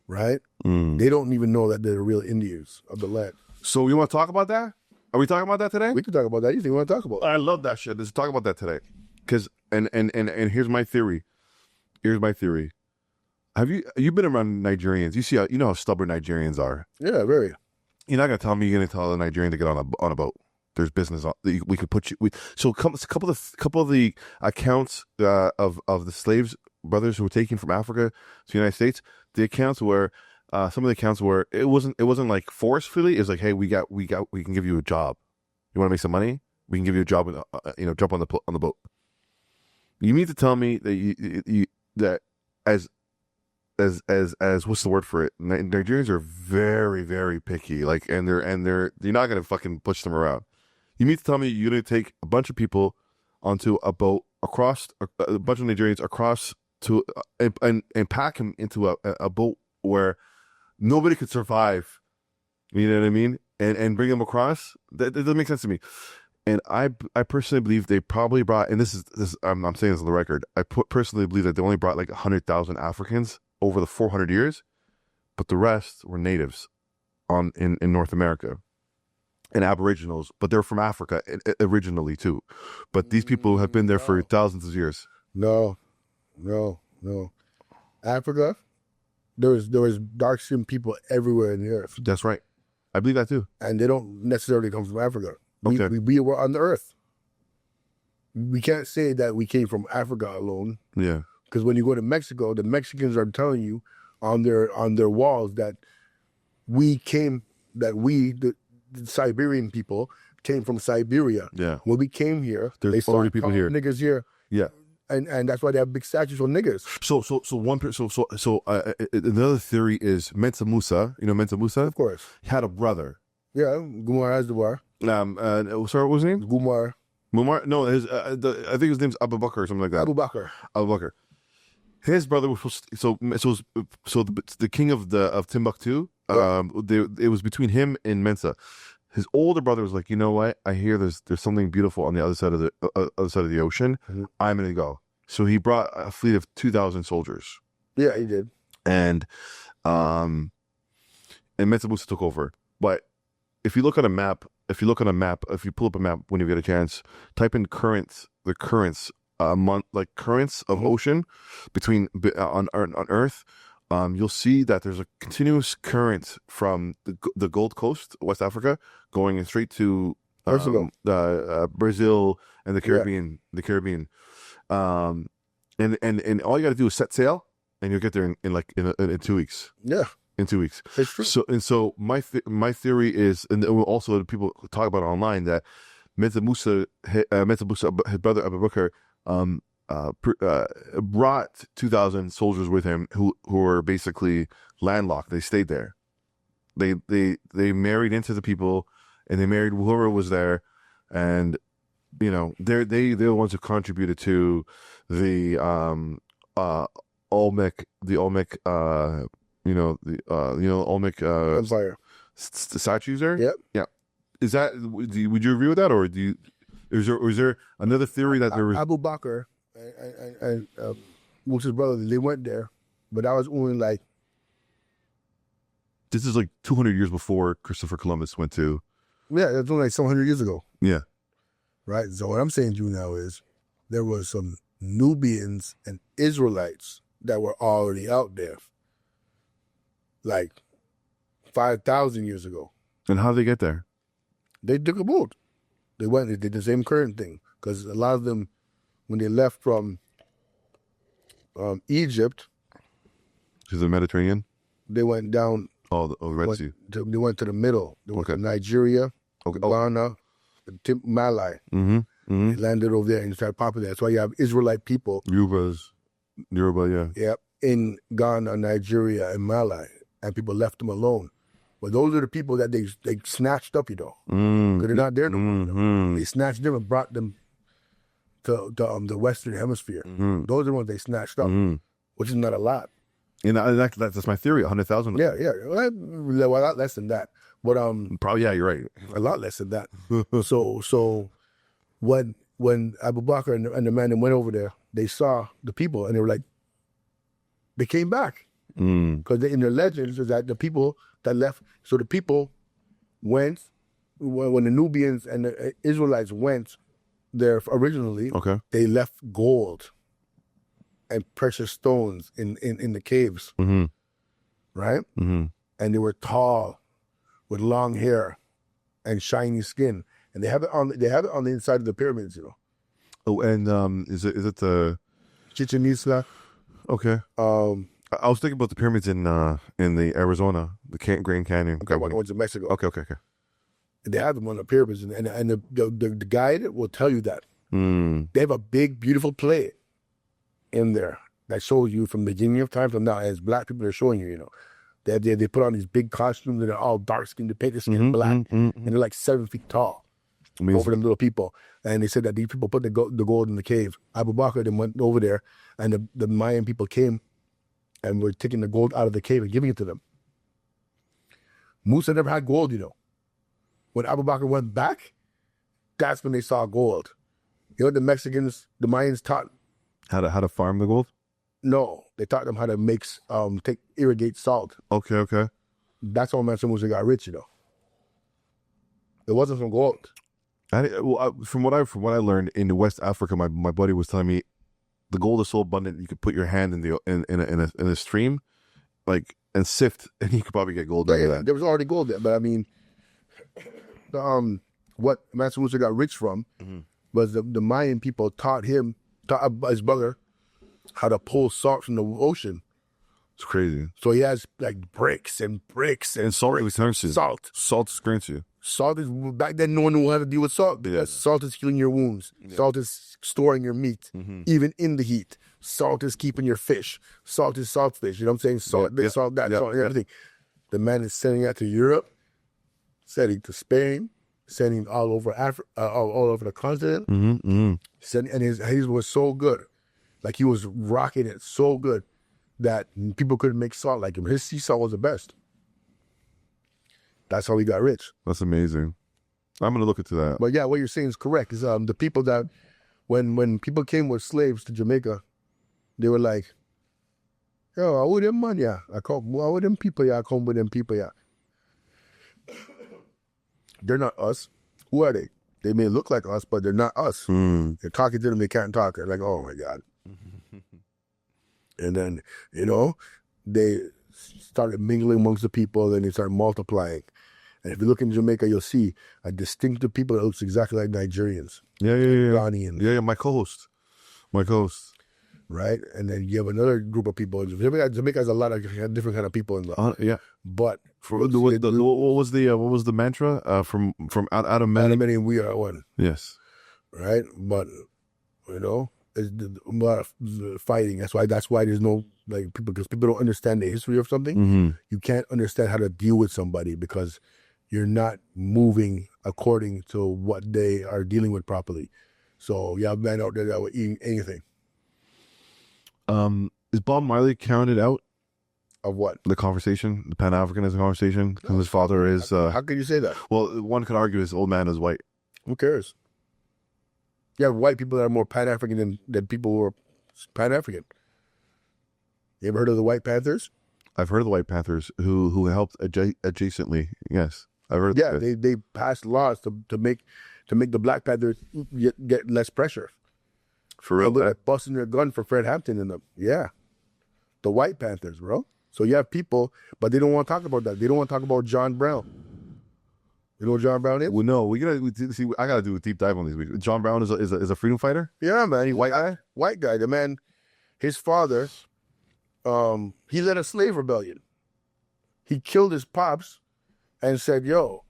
Speaker 2: right? They don't even know that they're the real Indians of the land.
Speaker 1: So we want to talk about that? Are we talking about that today?
Speaker 2: We can talk about that. You think we want to talk about it?
Speaker 1: I love that shit. Let's talk about that today. Because and here's my theory. Have you been around Nigerians? You know how stubborn Nigerians are.
Speaker 2: Yeah, very.
Speaker 1: You're not gonna tell me you're gonna tell a Nigerian to get on a boat. There's business on. We could put you. So a couple of the accounts of the slaves brothers who were taken from Africa to the United States. The accounts were some of the accounts were it wasn't like forcefully. It was like, hey, we can give you a job. You want to make some money? We can give you a job. Jump on the boat. You mean to tell me that that as what's the word for it? Nigerians are very, very picky. Like, and you're not gonna fucking push them around. You mean to tell me you're gonna take a bunch of people onto a boat across a bunch of Nigerians across to and pack him into a boat where nobody could survive. You know what I mean? And bring him across. That doesn't make sense to me. And I personally believe they probably brought, and this is I'm saying this on the record. I personally believe that they only brought like 100,000 Africans over the 400 years, but the rest were natives in North America and Aboriginals, but they're from Africa originally too. But these people have been there for thousands of years.
Speaker 2: No. Africa, there was dark skinned people everywhere in the earth.
Speaker 1: That's right. I believe that too.
Speaker 2: And they don't necessarily come from Africa.
Speaker 1: Okay.
Speaker 2: We were on the earth. We can't say that we came from Africa alone.
Speaker 1: Yeah.
Speaker 2: Because when you go to Mexico, the Mexicans are telling you on their walls that the Siberian people came from Siberia.
Speaker 1: Yeah.
Speaker 2: When we came here,
Speaker 1: There's
Speaker 2: they
Speaker 1: already
Speaker 2: started
Speaker 1: people
Speaker 2: calling
Speaker 1: here.
Speaker 2: niggas here.
Speaker 1: Yeah.
Speaker 2: And that's why they have big statues for niggas.
Speaker 1: So another theory is Mensa Musa. You know Mensa Musa?
Speaker 2: Of course.
Speaker 1: He had a brother.
Speaker 2: Yeah, Gumar Azdabar.
Speaker 1: Sorry, what was his name?
Speaker 2: Gumar.
Speaker 1: Mumar? No, I think his name's Abu Bakr or something like that.
Speaker 2: Abu Bakr.
Speaker 1: Abu Bakr. His brother was the king of Timbuktu. It was between him and Mensa. His older brother was like, you know what? I hear there's something beautiful on the other side of the ocean. Mm-hmm. I'm gonna go. So he brought a fleet of 2,000 soldiers.
Speaker 2: Yeah, he did.
Speaker 1: And Mensa Musa took over. But if you look on a map, if you pull up a map when you get a chance, type in currents of ocean between on Earth. You'll see that there's a continuous current from the Gold Coast, West Africa, going straight to Brazil and the Caribbean. Yeah. The Caribbean, and all you got to do is set sail, and you'll get there in 2 weeks.
Speaker 2: Yeah,
Speaker 1: in 2 weeks.
Speaker 2: It's true.
Speaker 1: So my theory is, and also people talk about it online, that Mensa Musa, his brother Abu Bakr, brought 2,000 soldiers with him who were basically landlocked. They stayed there. They married into the people, and they married whoever was there, and they're the ones who contributed to the Olmec Olmec
Speaker 2: Empire
Speaker 1: statues there.
Speaker 2: Yep.
Speaker 1: Yeah. Is that? Would you agree with that, or is there another theory that there was
Speaker 2: Abu Bakr and Musa's brother? They went there, but that was only like.
Speaker 1: This is like 200 years before Christopher Columbus went to.
Speaker 2: Yeah, that's only like 700 years ago.
Speaker 1: Yeah.
Speaker 2: Right. So what I'm saying to you now is, there was some Nubians and Israelites that were already out there, like 5,000 years ago.
Speaker 1: And how did they get there?
Speaker 2: They took a boat. They did the same current thing, because a lot of them, when they left from Egypt,
Speaker 1: to the Mediterranean,
Speaker 2: they went down.
Speaker 1: The Red Sea.
Speaker 2: They went to the middle. They went to Nigeria, Ghana, Mali.
Speaker 1: Mm-hmm. Mm-hmm.
Speaker 2: They landed over there and started popping there. That's why you have Israelite people.
Speaker 1: Yoruba, yeah.
Speaker 2: Yep, in Ghana, Nigeria, and Mali, and people left them alone. But those are the people that they snatched up, because they're not there no more.
Speaker 1: Mm-hmm.
Speaker 2: They snatched them and brought them to the Western Hemisphere.
Speaker 1: Mm-hmm.
Speaker 2: Those are the ones they snatched up, which is not a lot.
Speaker 1: And that's my theory. 100,000.
Speaker 2: Yeah. Well, a lot less than that. But
Speaker 1: probably, yeah, you're right.
Speaker 2: A lot less than that. So when Abu Bakr and the man went over there, they saw the people, and they were like, they came back, because in their legends is that the people that left. So the people went when the Nubians and the Israelites went there originally.
Speaker 1: Okay,
Speaker 2: they left gold and precious stones in the caves, right? Mm-hmm. And they were tall, with long hair and shiny skin, and they have it on the inside of the pyramids,
Speaker 1: Oh, and is it the
Speaker 2: Chichen Itza?
Speaker 1: Okay. I was thinking about the pyramids in the Arizona, the Grand Canyon.
Speaker 2: Okay, one one's in Mexico.
Speaker 1: Okay.
Speaker 2: They have them on the pyramids, and the guide will tell you that. They have a big, beautiful plate in there that shows you from the beginning of time till now. As black people are showing you, they put on these big costumes, and they're all dark skinned. They paint their skin black, and they're like 7 feet tall.
Speaker 1: Amazing.
Speaker 2: over them little people. And they said that these people put the gold in the cave. Abu Bakr then went over there, and the Mayan people came and were taking the gold out of the cave and giving it to them. Musa never had gold, you know. When Abu Bakr went back, that's when they saw gold. You know what the Mayans taught?
Speaker 1: How to farm the gold?
Speaker 2: No, they taught them how to make, irrigate salt.
Speaker 1: Okay.
Speaker 2: That's how Mansa Musa got rich, you know. It wasn't from gold.
Speaker 1: From what I learned in West Africa, my buddy was telling me, the gold is so abundant you could put your hand in a stream, like, and sift, and you could probably get gold out of that.
Speaker 2: There was already gold there, but I mean, what Mansa Musa got rich from was the Mayan people taught his brother how to pull salt from the ocean.
Speaker 1: It's crazy.
Speaker 2: So he has like bricks and
Speaker 1: salt is currency.
Speaker 2: Salt
Speaker 1: is currency.
Speaker 2: Salt is, back then no one knew how to deal with salt because salt is healing your wounds. Yeah. Salt is storing your meat, even in the heat. Salt is keeping your fish. Salt is salt fish. You know what I'm saying? Salt, salt, that, salt, everything. The man is sending that to Europe, sending to Spain, sending all over Africa, all over the continent. Sending, and his was so good. Like he was rocking it so good that people couldn't make salt like him. His sea salt was the best. That's how he got rich.
Speaker 1: That's amazing. I'm going to look into that.
Speaker 2: But yeah, what you're saying is correct. Is the people that, when people came with slaves to Jamaica, they were like, yo, I with them man, yeah. I with them people, yeah. I come with them people, yeah. They're not us. Who are they? They may look like us, but they're not us. They're talking to them, they can't talk. They're like, oh my God. And then, you know, they started mingling amongst the people, and they started multiplying. And if you look in Jamaica, you'll see a distinctive people that looks exactly like Nigerians.
Speaker 1: Yeah.
Speaker 2: Ghanaians.
Speaker 1: Yeah, my co-host.
Speaker 2: Right? And then you have another group of people. Jamaica has a lot of different kind of people in the
Speaker 1: yeah.
Speaker 2: But
Speaker 1: what was the mantra from out of many,
Speaker 2: we are one.
Speaker 1: Yes.
Speaker 2: Right? But you know, there's a lot of fighting. That's why there's no like people, because people don't understand the history of something. You can't understand how to deal with somebody because you're not moving according to what they are dealing with properly. So you have men out there that will eat anything.
Speaker 1: Is Bob Marley counted out
Speaker 2: of what?
Speaker 1: The conversation, the Pan-Africanism conversation? Because his father is...
Speaker 2: how can you say that?
Speaker 1: Well, one could argue his old man is white.
Speaker 2: Who cares? You have white people that are more Pan-African than people who are Pan-African. You ever heard of the White Panthers?
Speaker 1: I've heard of the White Panthers who helped adjacently. Yes, I've heard.
Speaker 2: Yeah, they passed laws to make the Black Panthers get less pressure.
Speaker 1: For real?
Speaker 2: Like busting their gun for Fred Hampton and them. Yeah. The White Panthers, bro. So you have people, but they don't want to talk about that. They don't want to talk about John Brown. You know what John Brown is?
Speaker 1: Well, no. I gotta do a deep dive on these weeks. John Brown is a freedom fighter?
Speaker 2: Yeah, man. He's white guy? White guy. The man, his father, he led a slave rebellion. He killed his pops and said, yo,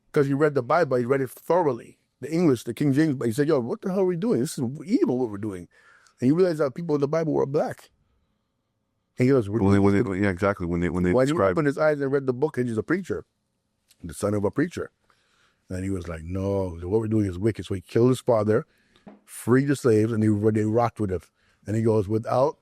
Speaker 2: because he read the Bible, he read it thoroughly. The English, the King James, but he said, yo, what the hell are we doing? This is evil what we're doing. And he realized that people in the Bible were black. And he goes,
Speaker 1: yeah, exactly. When he
Speaker 2: opened his eyes and read the book, and he's a preacher, the son of a preacher. And he was like, no, what we're doing is wicked. So he killed his father, freed the slaves, and they rocked with him. And he goes, without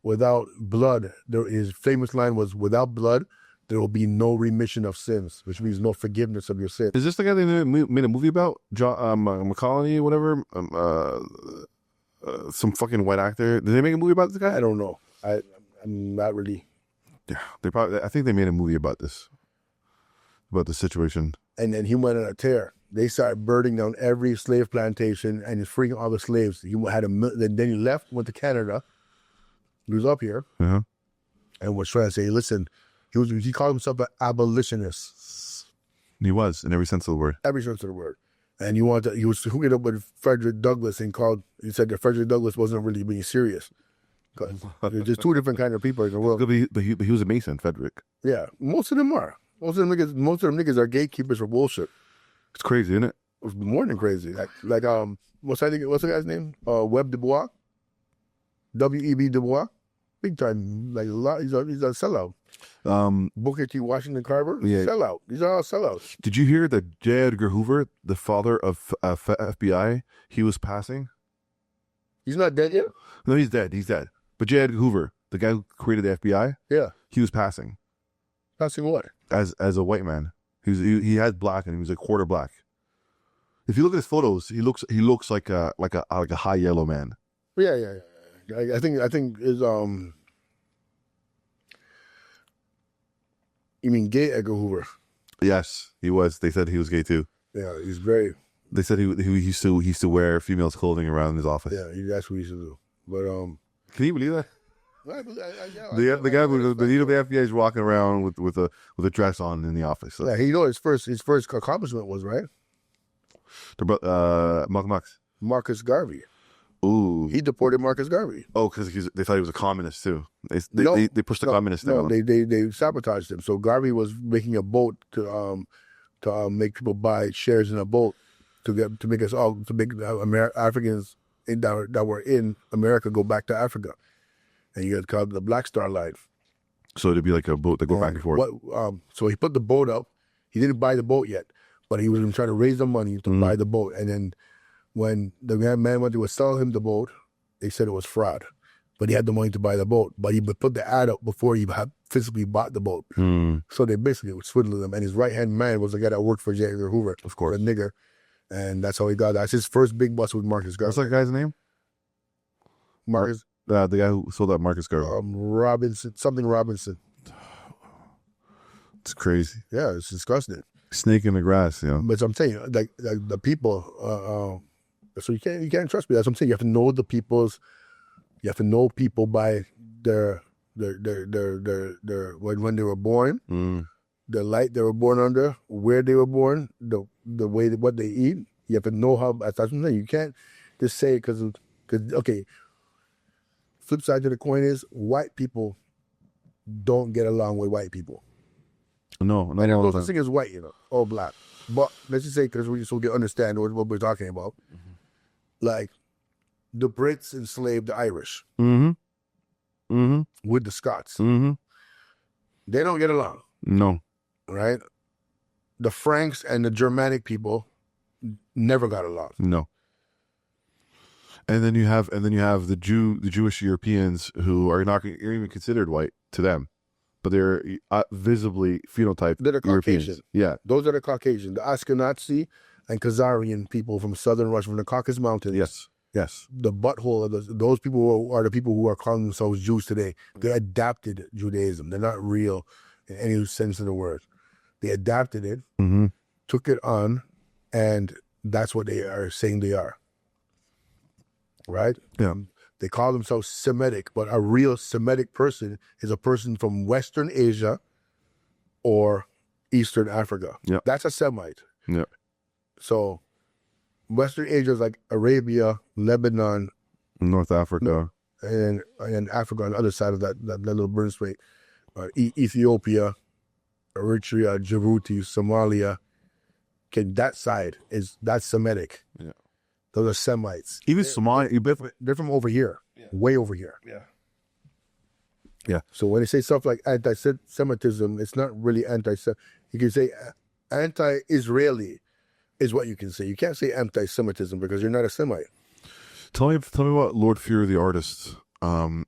Speaker 2: blood, his famous line was, without blood, there will be no remission of sins, which means no forgiveness of your sins.
Speaker 1: Is this the guy they made a movie about? John McConnell, whatever? Some fucking white actor. Did they make a movie about this guy?
Speaker 2: I don't know. I'm not really.
Speaker 1: Yeah, I think they made a movie about this, about the situation.
Speaker 2: And then he went on a tear. They started burning down every slave plantation and he's freeing all the slaves. He had then he left, went to Canada. He was up here and was trying to say, listen. He called himself an abolitionist.
Speaker 1: He was, in every sense of the word.
Speaker 2: Every sense of the word. And he was hooking up with Frederick Douglass and he said that Frederick Douglass wasn't really being serious. There's just two different kind of people in the world.
Speaker 1: But he was a Mason, Frederick.
Speaker 2: Yeah, most of them are. Most of them niggas are gatekeepers for bullshit.
Speaker 1: It's crazy, isn't it?
Speaker 2: It's more than crazy. Like what's the guy's name? Webb Du Bois. W.E.B. Du Bois. Big time. Like a lot. He's a sellout. Booker T. Washington Carver,
Speaker 1: Yeah.
Speaker 2: sellout. These are all sellouts.
Speaker 1: Did you hear that J. Edgar Hoover, the father of FBI, he was passing?
Speaker 2: He's not dead yet?
Speaker 1: No, he's dead. He's dead. But J. Edgar Hoover, the guy who created the FBI,
Speaker 2: Yeah.
Speaker 1: he was passing
Speaker 2: Passing what?
Speaker 1: as a white man. He had black and he was a quarter black. If you look at his photos, he looks like a high yellow man.
Speaker 2: Yeah. I think is you mean gay Edgar Hoover?
Speaker 1: Yes, he was. They said he was gay too.
Speaker 2: Yeah, he's very.
Speaker 1: They said he used to wear females' clothing around his office.
Speaker 2: Yeah, that's what he used to do. But
Speaker 1: Can you believe that?
Speaker 2: the
Speaker 1: The guy with the leader of the FBI is walking around with a dress on in the office.
Speaker 2: Yeah, he know his first accomplishment was right.
Speaker 1: Malcolm X.
Speaker 2: Marcus Garvey.
Speaker 1: Ooh.
Speaker 2: He deported Marcus Garvey.
Speaker 1: Oh, because they thought he was a communist too. They pushed the communist thing.
Speaker 2: No, they sabotaged him. So Garvey was making a boat to make people buy shares in a boat to make Africans that were in America go back to Africa, and you had called the Black Star Line.
Speaker 1: So it'd be like a boat that go back and forth.
Speaker 2: So he put the boat up. He didn't buy the boat yet, but he was trying to raise the money to buy the boat. And then when the man went to sell him the boat, they said it was fraud. But he had the money to buy the boat. But he put the ad up before he had physically bought the boat. So they basically would swindle him. And his right-hand man was the guy that worked for J. Edgar Hoover.
Speaker 1: Of course.
Speaker 2: The nigger. And that's how he got that. That's his first big bust with Marcus Garvey.
Speaker 1: What's that guy's name?
Speaker 2: Marcus?
Speaker 1: The guy who sold out Marcus Garvey.
Speaker 2: Robinson.
Speaker 1: It's crazy.
Speaker 2: Yeah, it's disgusting.
Speaker 1: Snake in the grass, you know.
Speaker 2: But I'm saying, like the people, so you can't trust me. That's what I'm saying. You have to know the people's. You have to know people by their when they were born, the light they were born under, where they were born, the way what they eat. You have to know how. That's what I'm saying. You can't just say because okay. Flip side to the coin is white people don't get along with white people.
Speaker 1: No, not
Speaker 2: No
Speaker 1: all the
Speaker 2: such
Speaker 1: time.
Speaker 2: thing as white, or black. But let's just say, because we just will understand what we're talking about. Like, the Brits enslaved the Irish with the Scots. They don't get along,
Speaker 1: No.
Speaker 2: right? The Franks and the Germanic people never got along.
Speaker 1: No. And then you have the Jewish Europeans who are not even considered white to them, but they're visibly phenotyped.
Speaker 2: They're the
Speaker 1: Europeans.
Speaker 2: Caucasian.
Speaker 1: Yeah.
Speaker 2: Those are the Caucasian, the Ashkenazi and Khazarian people from southern Russia, from the Caucasus Mountains.
Speaker 1: Yes.
Speaker 2: The butthole of those people are the people who are calling themselves Jews today. They adapted Judaism. They're not real in any sense of the word. They adapted it, took it on, and that's what they are saying they are. Right?
Speaker 1: Yeah.
Speaker 2: They call themselves Semitic, but a real Semitic person is a person from Western Asia or Eastern Africa.
Speaker 1: Yeah.
Speaker 2: That's a Semite.
Speaker 1: Yeah.
Speaker 2: So Western Asia is like Arabia, Lebanon,
Speaker 1: North Africa.
Speaker 2: and Africa on the other side of that little burn strait. Ethiopia, Eritrea, Djibouti, Somalia. Okay, that side that's Semitic.
Speaker 1: Yeah.
Speaker 2: Those are Semites.
Speaker 1: Even Somalia.
Speaker 2: They're from over here, way over here.
Speaker 1: Yeah.
Speaker 2: So when they say stuff like anti-Semitism, it's not really anti-Semitic. You can say anti-Israeli is what you can say. You can't say anti-Semitism because you're not a Semite.
Speaker 1: Tell me about Lord Fear the artist. When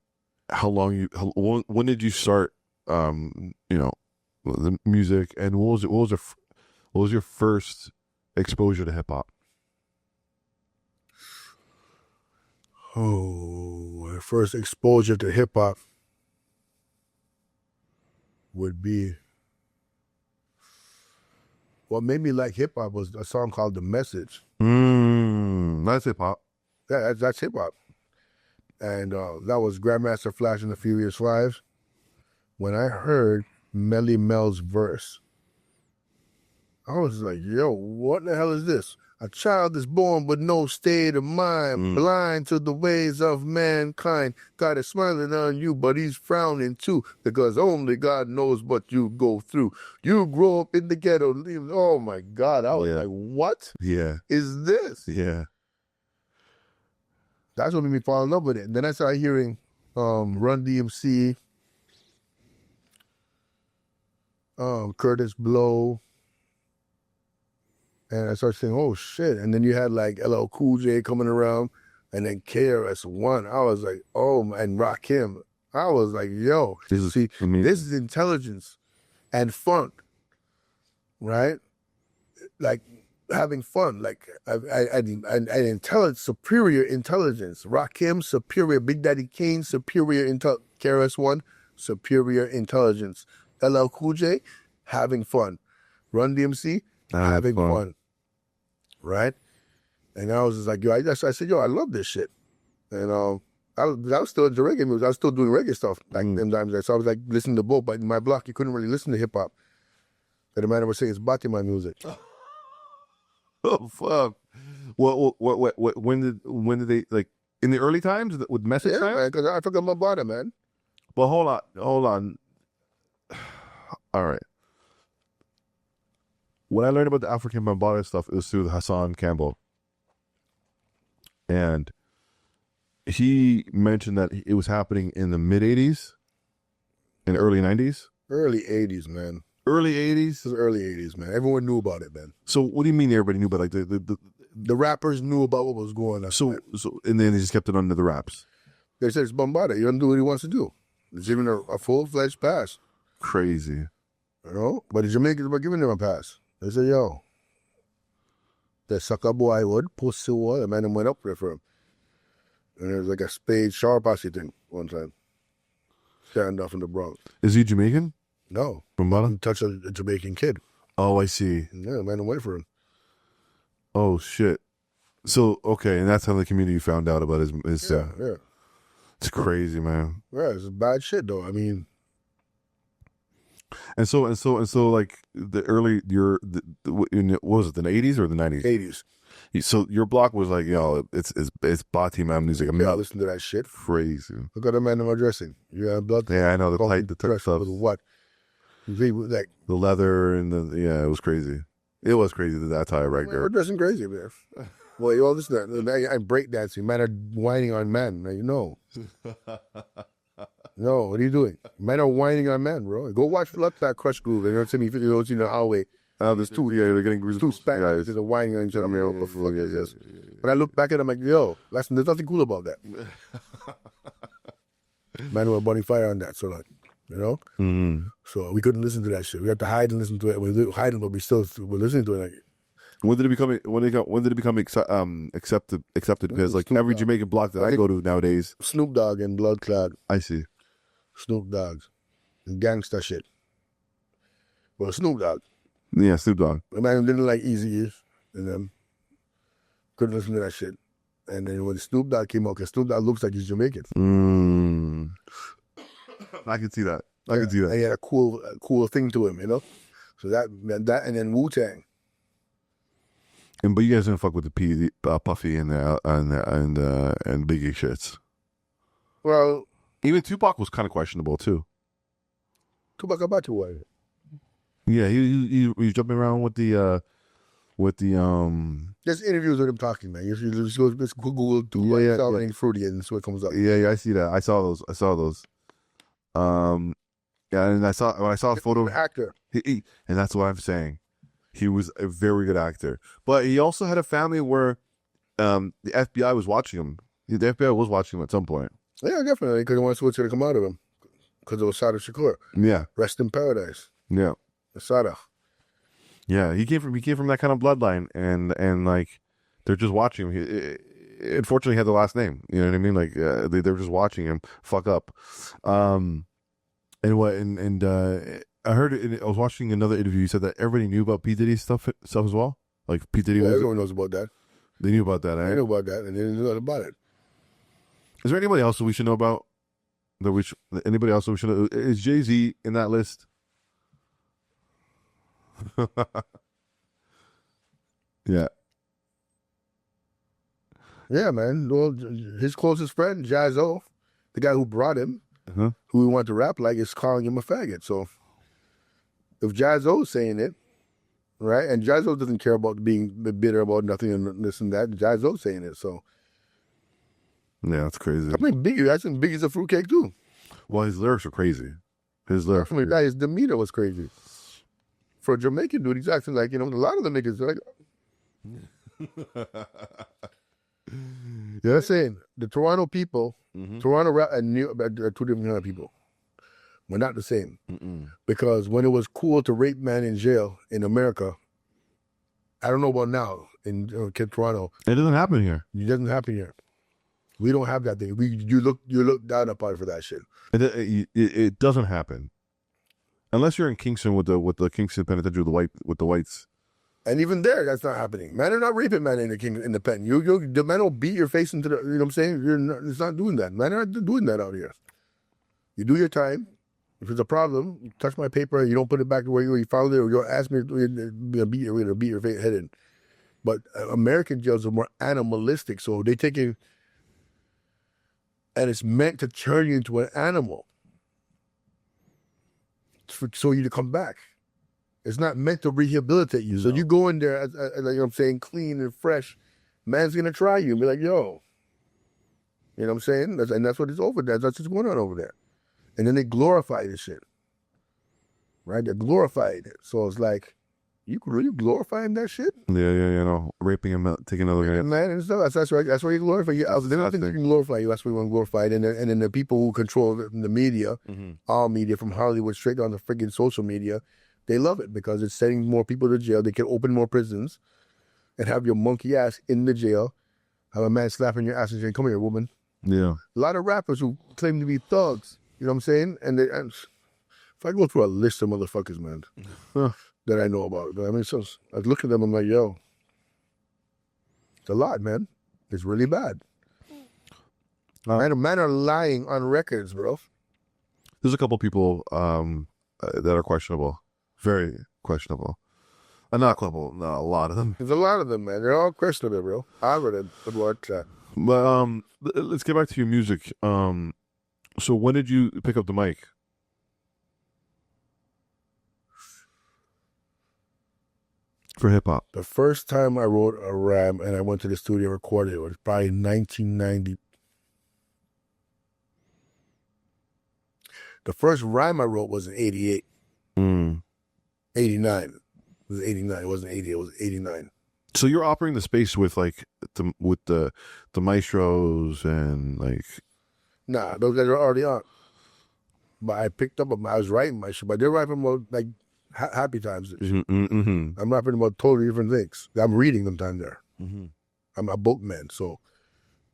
Speaker 1: did you start? The music, and what was your first exposure to hip hop?
Speaker 2: Oh, my first exposure to hip hop would be, what made me like hip hop was a song called "The Message."
Speaker 1: That's hip hop.
Speaker 2: Yeah, that's hip hop, and that was Grandmaster Flash and the Furious Five. When I heard Melly Mel's verse, I was like, "Yo, what the hell is this? A child is born with no state of mind, blind to the ways of mankind. God is smiling on you, but he's frowning too, because only God knows what you go through. You grow up in the ghetto." Oh my God. I was like, what is this?
Speaker 1: Yeah.
Speaker 2: That's what made me fall in love with it. And then I started hearing Run DMC, Curtis Blow. And I started saying, oh shit. And then you had like LL Cool J coming around, and then KRS-One. I was like, oh, and Rakim. I was like, yo, this is intelligence and fun, right? Like having fun, like superior intelligence. Rakim, superior. Big Daddy Kane, superior intelligence. KRS-One, superior intelligence. LL Cool J, having fun. Run DMC, having fun. Right? And I was just like, yo, I said, yo, I love this shit. And I was still into reggae music. I was still doing reggae stuff back them times. So I was like listening to both, but in my block, you couldn't really listen to hip hop. And the man was saying it's Batima music.
Speaker 1: Oh fuck! What? When did they, like, in the early times with message time?
Speaker 2: Yeah, man, because I forgot my body, man.
Speaker 1: But hold on. All right. When I learned about the African Bambaataa stuff, it was through Hassan Campbell, and he mentioned that it was happening in the mid '80s, and early '90s.
Speaker 2: Early '80s, man.
Speaker 1: Early '80s.
Speaker 2: It was early '80s, man. Everyone knew about it, man.
Speaker 1: So what do you mean everybody knew about it? Like
Speaker 2: the rappers knew about what was going on.
Speaker 1: So and then they just kept it under the raps.
Speaker 2: They said it's Bambaataa. He doesn't do what he wants to do. It's even a full-fledged pass.
Speaker 1: Crazy.
Speaker 2: You know? But the Jamaicans were giving them a pass. They said, yo, the sucker boy would, pussy would, the man went up there for him. And there was like a spade sharp assy thing one time. Stand off in the Bronx.
Speaker 1: Is he Jamaican?
Speaker 2: No.
Speaker 1: Bambaataa?
Speaker 2: He touched a Jamaican kid.
Speaker 1: Oh, I see.
Speaker 2: Yeah, the man went for him.
Speaker 1: Oh, shit. So, okay, and that's how the community found out about his
Speaker 2: yeah.
Speaker 1: It's crazy, man.
Speaker 2: Yeah, it's bad shit, though. I mean...
Speaker 1: And so, like the early, what was it, the 80s or the 90s?
Speaker 2: 80s.
Speaker 1: So your block was like, yo, it's Batima music. I'm
Speaker 2: not
Speaker 1: not
Speaker 2: listening to that shit.
Speaker 1: Crazy.
Speaker 2: Look at the man in my dressing. You have blood.
Speaker 1: Yeah, I know the tight stuff.
Speaker 2: What? Like
Speaker 1: the leather and it was crazy. It was crazy that attire right there.
Speaker 2: We're dressing crazy, man. Well, you all listen to that. I'm breakdancing. Man are whining on man. Now, you know. No, what are you doing? Men are whining on men, bro. Go watch Bloodclot Crush Groove. You know what I mean? You don't see the hallway.
Speaker 1: There's two. Yeah, they're getting
Speaker 2: two Spaniards. There's a whining on each other. Yes. When I look back at them, I'm like, yo, there's nothing cool about that. Man were burning fire on that, so like, you know.
Speaker 1: Mm-hmm.
Speaker 2: So we couldn't listen to that shit. We had to hide and listen to it. We hiding, but we still were listening to it. Like,
Speaker 1: when did it become accepted? Because like every Jamaican block that I go to nowadays,
Speaker 2: Snoop Dogg and Bloodclot.
Speaker 1: I see.
Speaker 2: Snoop Dogg and gangster shit. Well, Snoop Dogg.
Speaker 1: Yeah, Snoop Dogg.
Speaker 2: The man didn't like Eazy-E and them. Couldn't listen to that shit. And then when Snoop Dogg came out, because Snoop Dogg looks like he's Jamaican.
Speaker 1: I can see that. I can see that.
Speaker 2: And he had a cool thing to him, you know? So that and then Wu-Tang.
Speaker 1: But you guys didn't fuck with the Puffy and Biggie shits.
Speaker 2: Well,
Speaker 1: even Tupac was kind of questionable too.
Speaker 2: Tupac about to what?
Speaker 1: Yeah, he was jumping around with the
Speaker 2: There's interviews with him talking, man. You just go Google something fruity and see what comes up.
Speaker 1: Yeah, I see that. I saw those. Yeah, and when I saw a photo of
Speaker 2: actor.
Speaker 1: And that's what I'm saying. He was a very good actor, but he also had a family where the FBI was watching him. The FBI was watching him at some point.
Speaker 2: Yeah, definitely, because he wants what's going to come out of him. Because it was Sada Shakur.
Speaker 1: Yeah.
Speaker 2: Rest in paradise.
Speaker 1: Yeah.
Speaker 2: Sada.
Speaker 1: Yeah, he came from that kind of bloodline, and like they're just watching him. He unfortunately had the last name. You know what I mean? Like they're just watching him fuck up. I heard I was watching another interview. He said that everybody knew about P Diddy's stuff as well. Like P Diddy.
Speaker 2: Yeah, everyone knows about that.
Speaker 1: They knew about that.
Speaker 2: They knew about that, and they didn't know about it.
Speaker 1: Is there anybody else that we should know about? Anybody else that we should know? Is Jay-Z in that list? Yeah.
Speaker 2: Yeah, man. Well, his closest friend, Jazzo, the guy who brought him, who he wanted to rap like, is calling him a faggot. So if Jazzo's saying it, right, and Jazzo doesn't care about being bitter about nothing and this and that, Jazzo's saying it, so.
Speaker 1: Yeah, that's crazy.
Speaker 2: I think Biggie's a fruitcake too.
Speaker 1: Well, his lyrics are crazy. His lyrics.
Speaker 2: His demeanor was crazy. for a Jamaican dude, he's acting like, a lot of the niggas are like, yeah, I'm saying the Toronto people, Toronto rap and New York are two different kind of people. We're not the same. Because when it was cool to rape man in jail in America, I don't know about now in Toronto.
Speaker 1: It doesn't happen here.
Speaker 2: It doesn't happen here. We don't have that thing. You look down upon for that shit.
Speaker 1: It doesn't happen unless you're in Kingston with the Kingston Penitentiary with the whites.
Speaker 2: And even there, that's not happening. Men are not raping men in the pen. The men will beat your face into the. You know what I'm saying? It's not doing that. Men aren't doing that out here. You do your time. If it's a problem, you touch my paper. You don't put it back to where you found it, or you ask me to beat your head in. But American jails are more animalistic, so they take you, and it's meant to turn you into an animal, so you to come back. It's not meant to rehabilitate you. So you go in there, clean and fresh. Man's gonna try you and be like, yo. You know what I'm saying? And that's what it's over there. That's what's going on over there. And then they glorify this shit. Right? They glorified it. So it's like, you really glorifying that shit?
Speaker 1: Yeah. Raping him, taking another guy.
Speaker 2: Man, and stuff. That's right. That's why you glorify. They're not thinking you can glorify you. That's why you want to glorify it. And then the people who control the media, all media, from Hollywood straight down to friggin' social media, they love it because it's sending more people to jail. They can open more prisons and have your monkey ass in the jail. Have a man slapping your ass and saying, come here, woman.
Speaker 1: Yeah.
Speaker 2: A lot of rappers who claim to be thugs, you know what I'm saying? And if I go through a list of motherfuckers, man, that I know about, I mean, so I look at them, I'm like, yo, it's a lot, man. It's really bad. Men are lying on records, bro.
Speaker 1: There's a couple people that are questionable. Very questionable. Not a couple, no, a lot of them.
Speaker 2: There's a lot of them, man. They're all questionable, bro. I read it, but what?
Speaker 1: But let's get back to your music. So when did you pick up the mic? For hip hop?
Speaker 2: The first time I wrote a rhyme and I went to the studio and recorded it was probably 1990. The first rhyme I wrote was in 88. 89. It was 89. It wasn't 80. It was 89.
Speaker 1: So you're operating the space with like the maestros and like.
Speaker 2: Nah, those guys are already on. But I picked up. I was writing my shit, but they're writing about like happy times. I'm rapping about totally different things. I'm reading them down there. I'm a boatman, so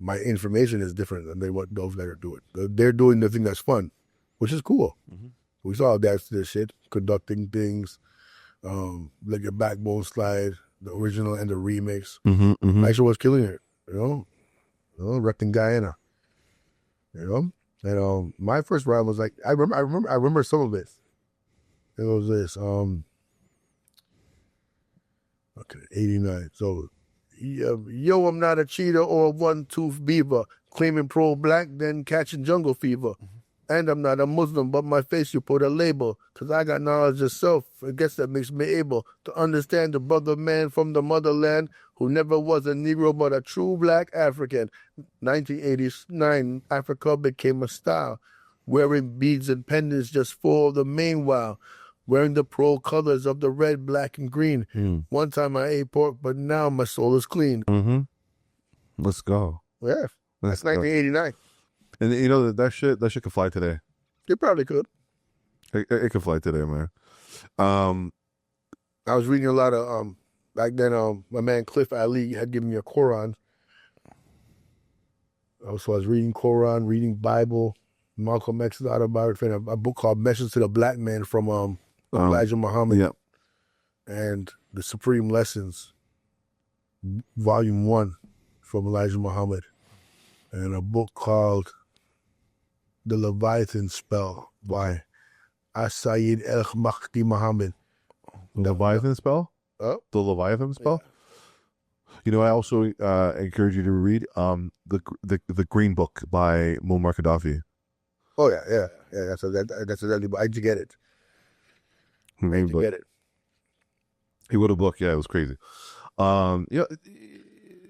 Speaker 2: my information is different than what those guys are doing. They're doing the thing that's fun, which is cool. We saw that's this shit, conducting things, like your Backbone Slide, the original and the remix. Maestro was killing it, wrecking Guyana. And my first rhyme was like, I remember some of it. It was this, 89. So, yo, I'm not a cheater or a one-tooth beaver, claiming pro-black, then catching jungle fever. And I'm not a Muslim, but my face you put a label, because I got knowledge of self. I guess that makes me able to understand the brother man from the motherland who never was a Negro but a true black African. 1989, Africa became a style, wearing beads and pendants just for the meanwhile, wearing the pro colors of the red, black, and green. One time I ate pork, but now my soul is clean.
Speaker 1: Let's go.
Speaker 2: Yeah, that's 1989.
Speaker 1: And that shit could fly today.
Speaker 2: It probably could.
Speaker 1: It could fly today, man.
Speaker 2: I was reading a lot of back then. My man Cliff Ali had given me a Quran. So I was reading Quran, reading Bible, Malcolm X's autobiography, and a book called Message to the Black Man from Elijah Muhammad.
Speaker 1: Yep.
Speaker 2: And the Supreme Lessons, Volume 1 from Elijah Muhammad. And a book called The Leviathan Spell by Asayid El-Mahdi Muhammad.
Speaker 1: The Leviathan spell?
Speaker 2: Oh.
Speaker 1: The Leviathan spell? Yeah. I also encourage you to read the Green Book by Muammar Gaddafi.
Speaker 2: Oh yeah. That's exactly. I did get it. Get it.
Speaker 1: He wrote a book. Yeah, it was crazy.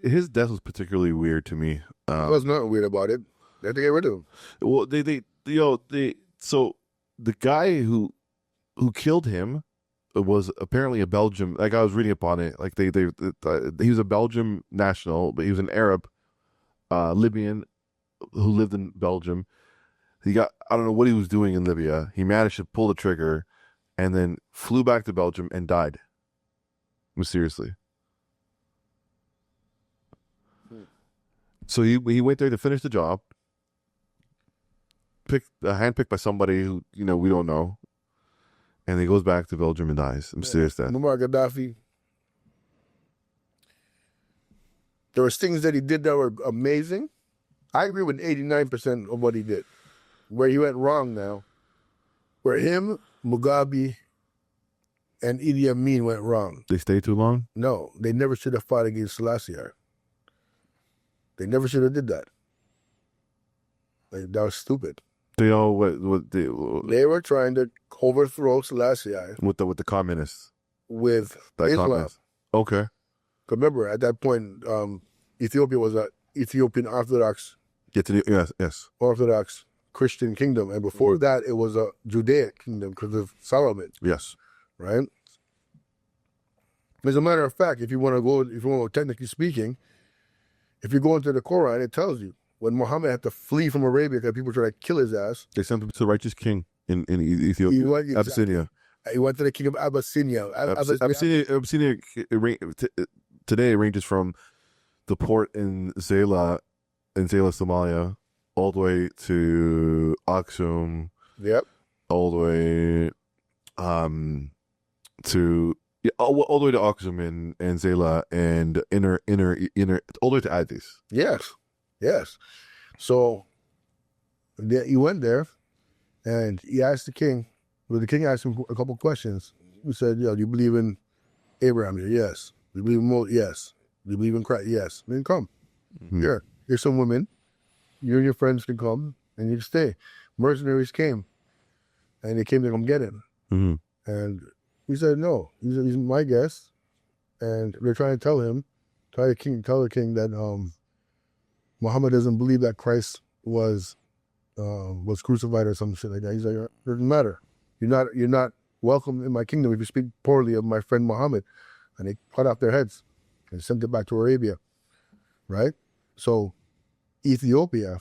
Speaker 1: His death was particularly weird to me.
Speaker 2: There was nothing weird about it. They had to get rid of him.
Speaker 1: Well, so the guy who killed him was apparently a Belgium. Like I was reading upon it. Like he was a Belgium national, but he was an Arab, Libyan, who lived in Belgium. I don't know what he was doing in Libya. He managed to pull the trigger, and then flew back to Belgium and died mysteriously. So he went there to finish the job. Handpicked by somebody who we don't know. And he goes back to Belgium and dies. Mysterious death.
Speaker 2: Muammar Gaddafi. There was things that he did that were amazing. I agree with 89% of what he did. Where he went wrong now, where him, Mugabe, and Idi Amin went wrong.
Speaker 1: They stayed too long?
Speaker 2: No, they never should have fought against Selassie. They never should have did that. Like, that was stupid.
Speaker 1: They all
Speaker 2: They were trying to overthrow Selassie
Speaker 1: with the communists.
Speaker 2: With
Speaker 1: That
Speaker 2: Islam.
Speaker 1: communist. Okay.
Speaker 2: Remember, at that point, Ethiopia was an Ethiopian Orthodox Orthodox Christian kingdom, and before that, it was a Judaic kingdom because of Solomon.
Speaker 1: Yes.
Speaker 2: Right. As a matter of fact, if you want to go technically speaking, if you go into the Quran, it tells you when Muhammad had to flee from Arabia because people tried to kill his ass.
Speaker 1: They sent him to the righteous king in Ethiopia, Abyssinia.
Speaker 2: He went to the king of Abyssinia.
Speaker 1: Abyssinia today ranges from the port in Zayla, Somalia, all the way to Aksum.
Speaker 2: Yep.
Speaker 1: All the way to all the way to Aksum and Zayla and inner all the way to Addis.
Speaker 2: Yes. So he went there and he asked the king. Well, the king asked him a couple questions. He said, "Do you believe in Abraham?" Said, "Yes." "Do you believe in Moses?" "Yes." "Do you believe in Christ?" "Yes." "Then come.
Speaker 1: Mm-hmm.
Speaker 2: Here's some women. You and your friends can come and you can stay." Mercenaries came and they came to come get him.
Speaker 1: Mm-hmm.
Speaker 2: And he said, "No, he's my guest." And they're trying to tell the king that Muhammad doesn't believe that Christ was crucified or some shit like that. He's like, "It doesn't matter. You're not welcome in my kingdom if you speak poorly of my friend Muhammad." And they cut off their heads and sent it back to Arabia. Right? So Ethiopia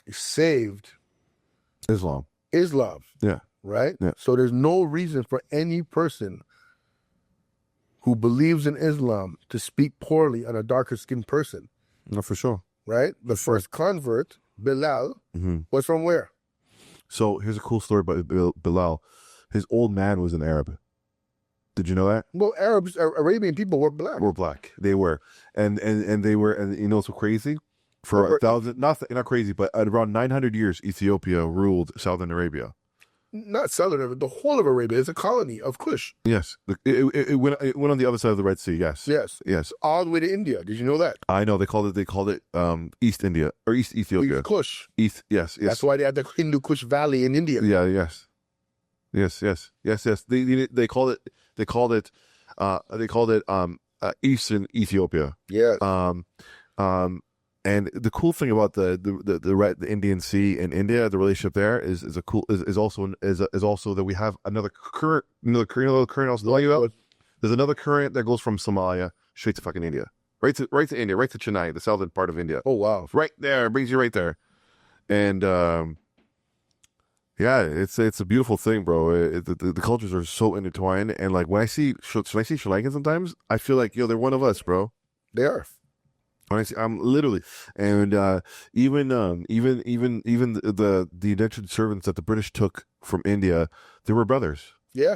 Speaker 2: saved
Speaker 1: Islam.
Speaker 2: Yeah. Right?
Speaker 1: Yeah.
Speaker 2: So there's no reason for any person who believes in Islam to speak poorly on a darker skinned person.
Speaker 1: No, for sure.
Speaker 2: Right? The first convert, Bilal, was from where?
Speaker 1: So here's a cool story about Bilal. His old man was an Arab. Did you know that?
Speaker 2: Well, Arabian people were black.
Speaker 1: They were. And they were, and you know what's so crazy? For 1,000, not crazy, but at around 900 years, Ethiopia ruled Southern Arabia.
Speaker 2: Not Southern Arabia, the whole of Arabia is a colony of Kush.
Speaker 1: Yes. It went on the other side of the Red Sea, yes.
Speaker 2: Yes. All the way to India. Did you know that?
Speaker 1: I know. They called it East India, or East Ethiopia.
Speaker 2: Kush.
Speaker 1: East, yes.
Speaker 2: That's why they had the Hindu Kush Valley in India.
Speaker 1: Yeah, yes. They called it Eastern Ethiopia.
Speaker 2: Yeah.
Speaker 1: And the cool thing about the Indian Sea in India, the relationship there is also that we have another current also telling you about. There's another current that goes from Somalia straight to fucking India, right to India, right to Chennai, the southern part of India.
Speaker 2: Oh wow,
Speaker 1: right there, brings you right there, and yeah, it's a beautiful thing, bro. The cultures are so intertwined, and like when I see Sri Lankan sometimes, I feel like they're one of us, bro.
Speaker 2: They are.
Speaker 1: I'm literally, and even the indentured servants that the British took from India, they were brothers.
Speaker 2: Yeah.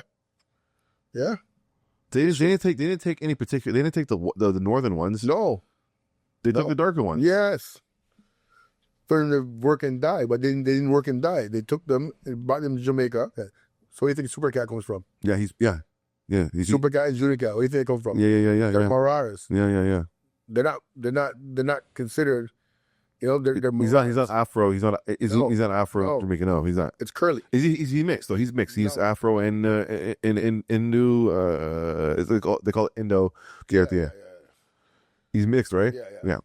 Speaker 1: They didn't take any particular. They didn't take the northern ones.
Speaker 2: No,
Speaker 1: they took the darker ones.
Speaker 2: Yes, for them to work and die, but they didn't work and die. They took them and brought them to Jamaica. So where do you think Supercat comes from?
Speaker 1: Yeah, he's
Speaker 2: Supercat and Junica. Where do you think they come from?
Speaker 1: Yeah.
Speaker 2: They're Mararas.
Speaker 1: Yeah.
Speaker 2: They're not considered. They're
Speaker 1: he's not Afro. He's not Afro Jamaican. No, he's not.
Speaker 2: It's curly.
Speaker 1: Is he mixed though? He's mixed. He's Afro and in Hindu. They call it Indo. Yeah. He's mixed, right?
Speaker 2: Yeah.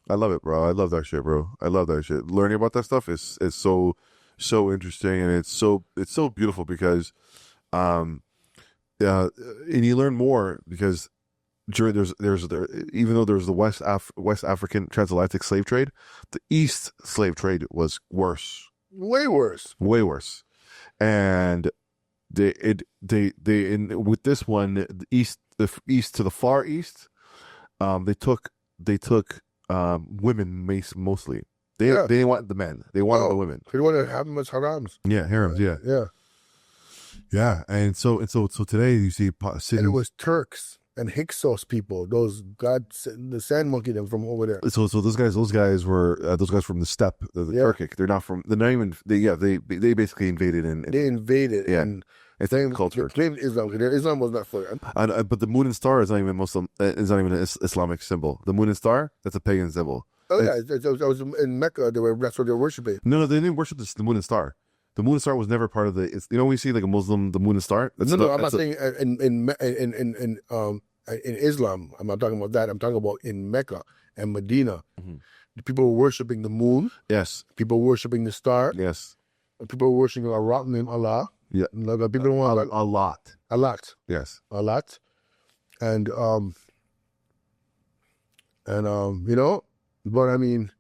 Speaker 1: I love it, bro. I love that shit, bro. I love that shit. Learning about that stuff is so so interesting, and it's so beautiful because, um, and you learn more because during there, even though there's the West African transatlantic slave trade, the East slave trade was worse,
Speaker 2: Way worse.
Speaker 1: way worse, and they with this one the east to the far east, they took women mostly. They
Speaker 2: Yeah.
Speaker 1: they didn't want the men, they wanted the women.
Speaker 2: They want to have them as harams.
Speaker 1: Yeah, harems. Yeah,
Speaker 2: Yeah.
Speaker 1: yeah, and so today you see
Speaker 2: And
Speaker 1: cities.
Speaker 2: it was Turks and Hyksos people, those the sand monkey them from over there.
Speaker 1: So those guys were those guys from the steppe, the
Speaker 2: Yeah.
Speaker 1: Turkic. They're not from. They're not even. They basically invaded and
Speaker 2: They invaded.
Speaker 1: Yeah.
Speaker 2: And
Speaker 1: it's
Speaker 2: they
Speaker 1: culture.
Speaker 2: claimed Islam. Islam was not for them.
Speaker 1: But the moon and star is not even Muslim. It's not even an Islamic symbol. The moon and star, that's a pagan symbol.
Speaker 2: Oh yeah, I was in Mecca. That's what they were worshiping.
Speaker 1: No, they didn't worship the moon and star. The moon and star was never part of the. You know when you see like a Muslim, the moon and star.
Speaker 2: I'm not saying in Islam. I'm not talking about that. I'm talking about in Mecca and Medina.
Speaker 1: Mhm.
Speaker 2: The people were worshiping the moon.
Speaker 1: Yes.
Speaker 2: People were worshiping the star.
Speaker 1: Yes.
Speaker 2: People were worshiping a rock named Allah.
Speaker 1: Yeah.
Speaker 2: Like, people don't want
Speaker 1: A lot.
Speaker 2: a lot.
Speaker 1: Yes.
Speaker 2: A lot. And you know, but I mean,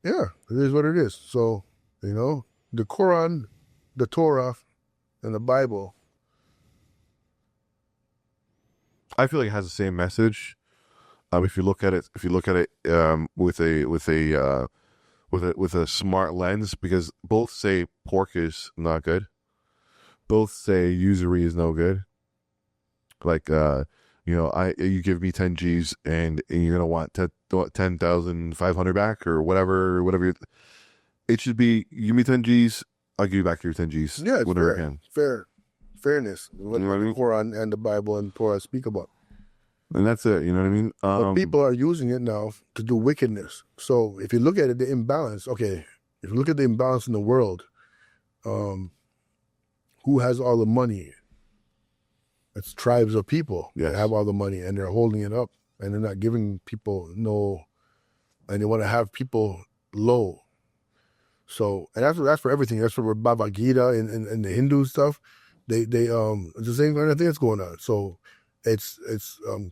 Speaker 2: yeah, it is what it is. So, you know, the Quran, the Torah, and the Bible.
Speaker 1: I feel like it has the same message. If you look at it, with a smart lens, because both say pork is not good, both say usury is no good. Like, you give me 10 G's and you're gonna want 10,500 back or whatever. It should be, you give me 10 G's, I'll give you back your 10 G's.
Speaker 2: Yeah, it's
Speaker 1: whenever
Speaker 2: fair.
Speaker 1: I can.
Speaker 2: Fairness. What
Speaker 1: You know what I mean?
Speaker 2: the Quran and the Bible and Torah speak about.
Speaker 1: And that's it. You know what I mean?
Speaker 2: But people are using it now to do wickedness. So if you look at it, the imbalance. Okay, if you look at the imbalance in the world, who has all the money? It's tribes of people
Speaker 1: Yes.
Speaker 2: that have all the money, and they're holding it up, and they're not giving people and they want to have people low. So, and that's for everything. That's for Bhagavad Gita and the Hindu stuff. They it's the same kind of thing that's going on. So, it's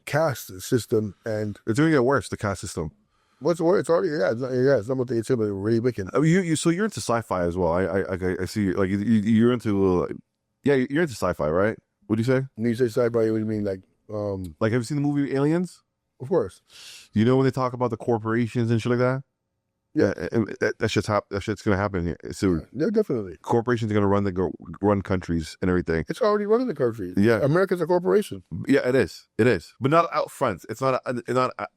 Speaker 2: caste system, and
Speaker 1: it's going to get worse. The caste system.
Speaker 2: what's the word? It's already it's not what they say, but really wicked.
Speaker 1: So you're into sci-fi as well. I see. Like you're into you're into sci-fi, right? What do you say?
Speaker 2: When you say cyber, what do you mean? Like
Speaker 1: Like, have you seen the movie Aliens?
Speaker 2: of course.
Speaker 1: You know when they talk about the corporations and shit like that?
Speaker 2: Yeah.
Speaker 1: That shit's gonna happen here soon.
Speaker 2: Yeah, definitely.
Speaker 1: Corporations are gonna run countries and everything.
Speaker 2: It's already running the country.
Speaker 1: Yeah.
Speaker 2: America's a corporation.
Speaker 1: Yeah, it is, but not out front. It's not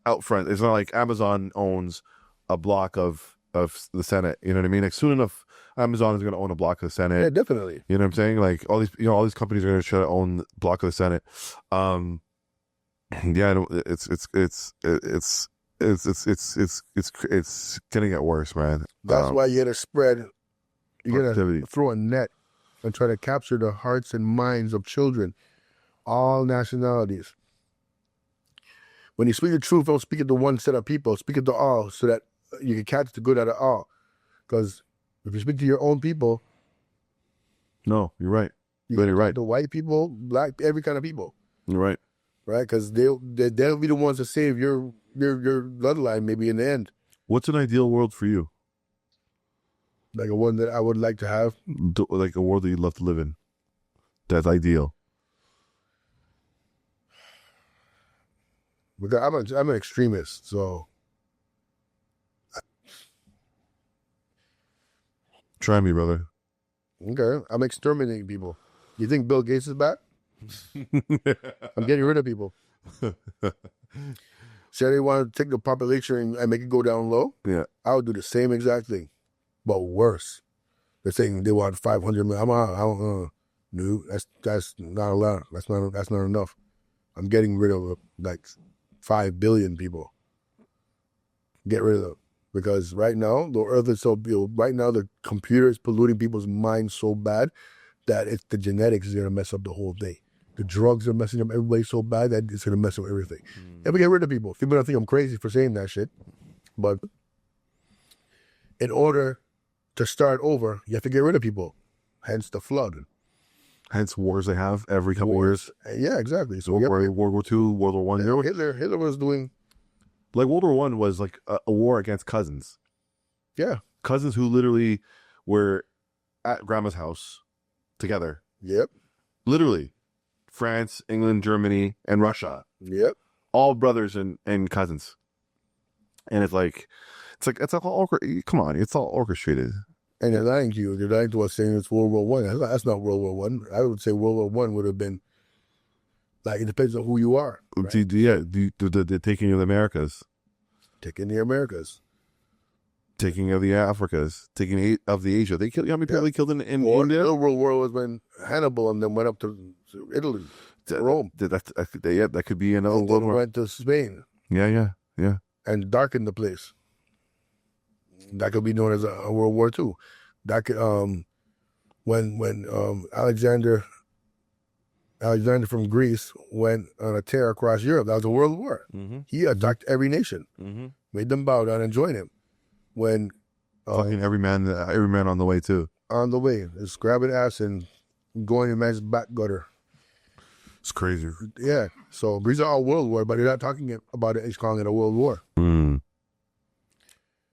Speaker 1: out front. It's not like Amazon owns a block of the Senate. You know what I mean? Like soon enough, Amazon is gonna own a block of the Senate.
Speaker 2: Yeah, definitely.
Speaker 1: You know what I'm saying? Like all these companies are gonna try to own the block of the Senate. Yeah, it's gonna get worse, man.
Speaker 2: That's why you gotta spread. You gotta
Speaker 1: Productivity.
Speaker 2: throw a net and try to capture the hearts and minds of children, all nationalities. When you speak the truth, don't speak it to one set of people. Speak it to all, so that you can catch the good out of all. Because if you speak to your own people,
Speaker 1: No, you're right.
Speaker 2: you're
Speaker 1: You're right.
Speaker 2: the white people, black, every kind of people,
Speaker 1: You're right.
Speaker 2: right? Because they'll be the ones to save your bloodline, maybe in the end.
Speaker 1: What's an ideal world for you?
Speaker 2: Like a one that I would like to have.
Speaker 1: Like a world that you'd love to live in. That's ideal.
Speaker 2: Because I'm an extremist, so
Speaker 1: Try me, brother.
Speaker 2: okay, I'm exterminating people. You think Bill Gates is back? I'm getting rid of people. Say they want to take the population and make it go down low.
Speaker 1: Yeah.
Speaker 2: I would do the same exact thing, but worse. They're saying they want 500 million. No, that's not a lot. That's not enough. I'm getting rid of like 5 billion people. Get rid of them. Because right now, the earth is right now the computer is polluting people's minds so bad that the genetics is going to mess up the whole thing. The drugs are messing up everybody so bad that it's going to mess up everything. And we get rid of people. People don't think I'm crazy for saying that shit. But in order to start over, you have to get rid of people. Hence the flood.
Speaker 1: Hence wars they have every couple years.
Speaker 2: Yeah, exactly. So
Speaker 1: World War II, World War One.
Speaker 2: Hitler was doing,
Speaker 1: like World War One was like a war against cousins.
Speaker 2: yeah.
Speaker 1: Cousins who literally were at grandma's house together.
Speaker 2: Yep.
Speaker 1: Literally. France, England, Germany, and Russia.
Speaker 2: Yep.
Speaker 1: All brothers and cousins. And it's all come on, it's all orchestrated.
Speaker 2: And they're lying to you. They're lying to us saying it's World War One. That's not World War One. I would say World War One would have been, like, it depends on who you are. Right?
Speaker 1: The taking of the Americas.
Speaker 2: Taking the Americas.
Speaker 1: Taking of the Africas. Taking of the Asia. They killed, you know how many people they killed in India?
Speaker 2: The World War was when Hannibal and them went up to Italy, Rome.
Speaker 1: That could be another
Speaker 2: And
Speaker 1: World
Speaker 2: then
Speaker 1: War.
Speaker 2: went to Spain.
Speaker 1: Yeah.
Speaker 2: And darkened the place. That could be known as a World War II. That could, when Alexander from Greece went on a tear across Europe, that was a world war.
Speaker 1: Mm-hmm.
Speaker 2: He attacked every nation, made them bow down and join him. When
Speaker 1: fucking every man on the way too.
Speaker 2: On the way, just grabbing ass and going in man's back gutter.
Speaker 1: It's crazy.
Speaker 2: Yeah. So these are all world war, but they're not talking about it. He's calling it a world war.
Speaker 1: Mm.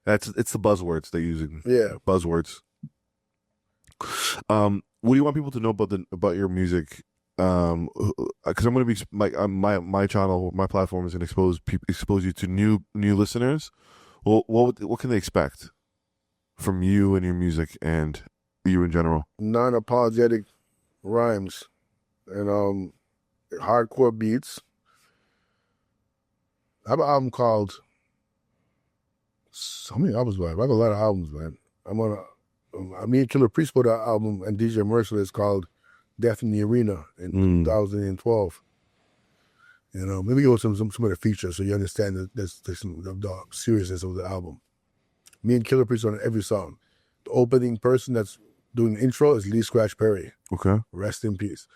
Speaker 1: It's the buzzwords they're using.
Speaker 2: Yeah.
Speaker 1: Buzzwords. What do you want people to know about your music? Because I'm going to be my channel, my platform is going to expose you to new listeners. Well, what can they expect from you and your music and you in general?
Speaker 2: Non-apologetic rhymes and hardcore beats. I have an album called. How many albums do I have? I have a lot of albums, man. Me and Killer Priest put out an album, and DJ Merciless called Death in the Arena in 2012. Maybe go with some of the features so you understand the seriousness of the album. Me and Killer Priest on every song. The opening person that's doing the intro is Lee Scratch Perry.
Speaker 1: Okay.
Speaker 2: Rest in peace.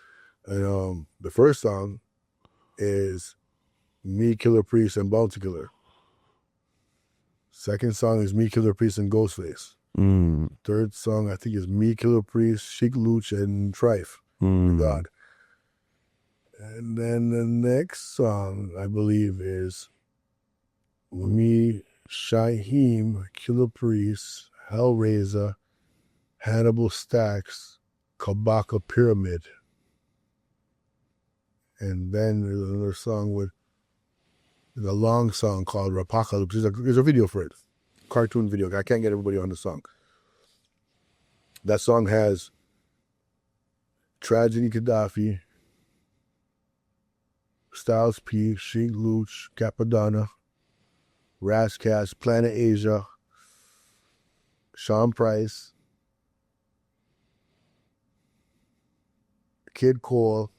Speaker 2: And the first song is me, Killer Priest, and Bounty Killer. Second song is me, Killer Priest, and Ghostface. Third song, I think, is me, Killer Priest, Sheik Luch, and Trife. God. And then the next song, I believe, is me, Shaheem, Killer Priest, Hellraiser, Hannibal Stax, Kabaka Pyramid. And then there's another song there's a long song called Rapocalypse. There's a video for it. Cartoon video. I can't get everybody on the song. That song has Tragedy Gaddafi, Styles P, Sheik Luch, Capadonna, Razzcast, Planet Asia, Sean Price, Kid Cole,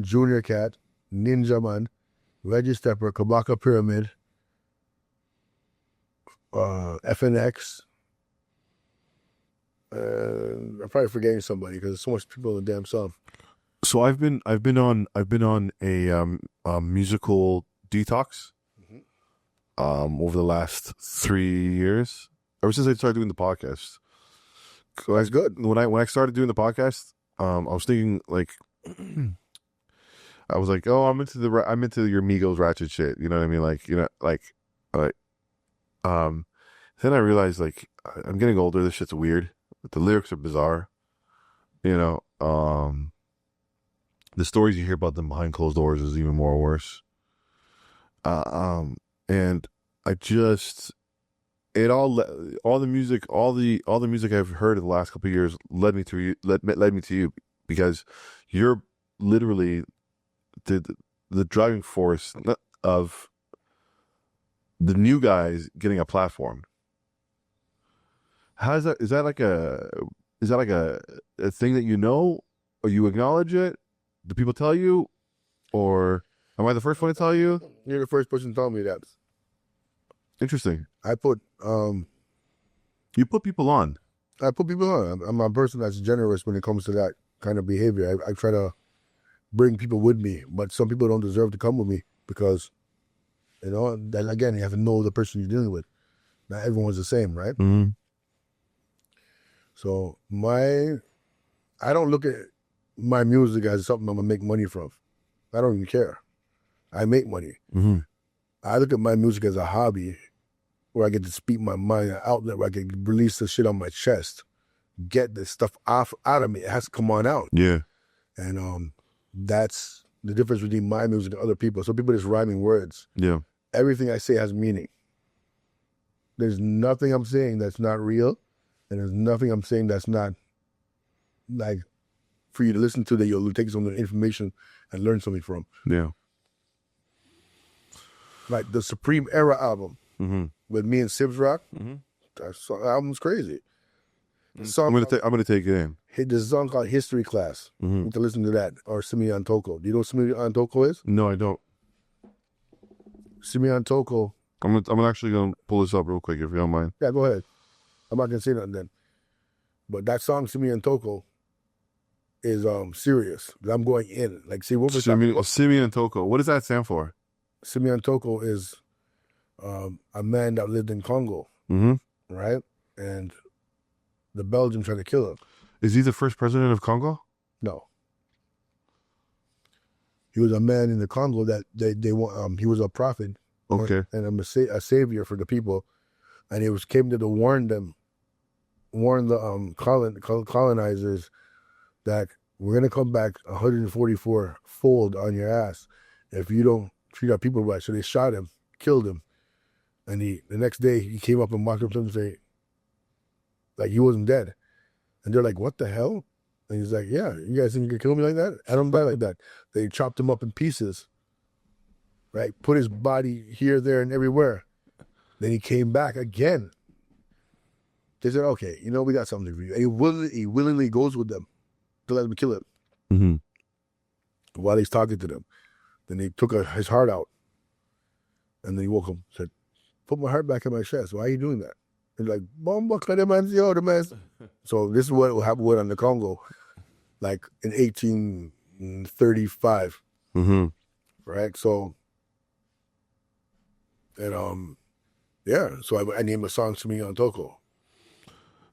Speaker 2: Junior Cat, Ninjaman, Reggie Stepper, Kabaka Pyramid, FNX. I'm probably forgetting somebody because there's so much people in the damn song.
Speaker 1: So I've been on a musical detox over the last 3 years. Ever since I started doing the podcast.
Speaker 2: That's good.
Speaker 1: When I started doing the podcast, I was thinking like I was like, oh, I'm into your Migos ratchet shit. You know what I mean? Then I realized like I'm getting older. This shit's weird. The lyrics are bizarre. The stories you hear about them behind closed doors is even more worse. And I just all the music I've heard in the last couple of years led me to you because you're literally the driving force of the new guys getting a platform. How is that? Is that like a thing that you know, or you acknowledge it? Do people tell you, or am I the first one to tell you?
Speaker 2: You're the first person to tell me that.
Speaker 1: Interesting.
Speaker 2: I put
Speaker 1: you put people on.
Speaker 2: I put people on. I'm a person that's generous when it comes to that kind of behavior. I try to bring people with me, but some people don't deserve to come with me because, then again, you have to know the person you're dealing with. Not everyone's the same, right?
Speaker 1: Mm-hmm.
Speaker 2: So I don't look at my music as something I'm gonna make money from. I don't even care. I make money.
Speaker 1: Mm-hmm.
Speaker 2: I look at my music as a hobby where I get to speak my mind, an outlet where I can release the shit on my chest, get this stuff out of me. It has to come on out.
Speaker 1: Yeah.
Speaker 2: And that's the difference between my music and other people. Some people just rhyming words.
Speaker 1: Yeah.
Speaker 2: Everything I say has meaning. There's nothing I'm saying that's not real, and there's nothing I'm saying that's not like for you to listen to that you'll take some information and learn something from.
Speaker 1: Yeah.
Speaker 2: Like the Supreme Era album
Speaker 1: Mm-hmm.
Speaker 2: with me and Sibs Rock,
Speaker 1: Mm-hmm.
Speaker 2: that album's crazy.
Speaker 1: I'm gonna take it in.
Speaker 2: There's a song called History Class.
Speaker 1: Mm-hmm.
Speaker 2: You need to listen to that. Or Simeon Toko. Do you know what Simeon Toko is?
Speaker 1: No, I don't.
Speaker 2: Simeon Toko.
Speaker 1: I'm actually gonna pull this up real quick if you don't mind.
Speaker 2: Yeah, go ahead. I'm not gonna say nothing then. But that song Simeon Toko is serious. I'm going in. Like, see what was
Speaker 1: Simeon Toko. What does that stand for?
Speaker 2: Simeon Toko is a man that lived in Congo,
Speaker 1: Mm-hmm.
Speaker 2: right? And the Belgians tried to kill him.
Speaker 1: Is he the first president of Congo?
Speaker 2: No. He was a man in the Congo that they want. He was a prophet,
Speaker 1: Okay.
Speaker 2: and a savior for the people, and he came to warn the colonizers that we're gonna come back 144 fold on your ass if you don't treat our people right. So they shot him, killed him, and the next day he came up and walked up to them and say, like, he wasn't dead, and they're like, what the hell? And he's like, yeah, you guys think you can kill me like that? I don't die like that. They chopped him up in pieces, right? Put his body here, there, and everywhere. Then he came back again. They said, okay, we got something for you. And he willingly goes with them to let them kill him
Speaker 1: Mm-hmm.
Speaker 2: while he's talking to them. Then they took his heart out. And then he woke up and said, put my heart back in my chest. Why are you doing that? He's like, the man. So this is what happened with on the Congo, like in 1835,
Speaker 1: Mm-hmm.
Speaker 2: right? So, and yeah, so I named a song Simeon Toko.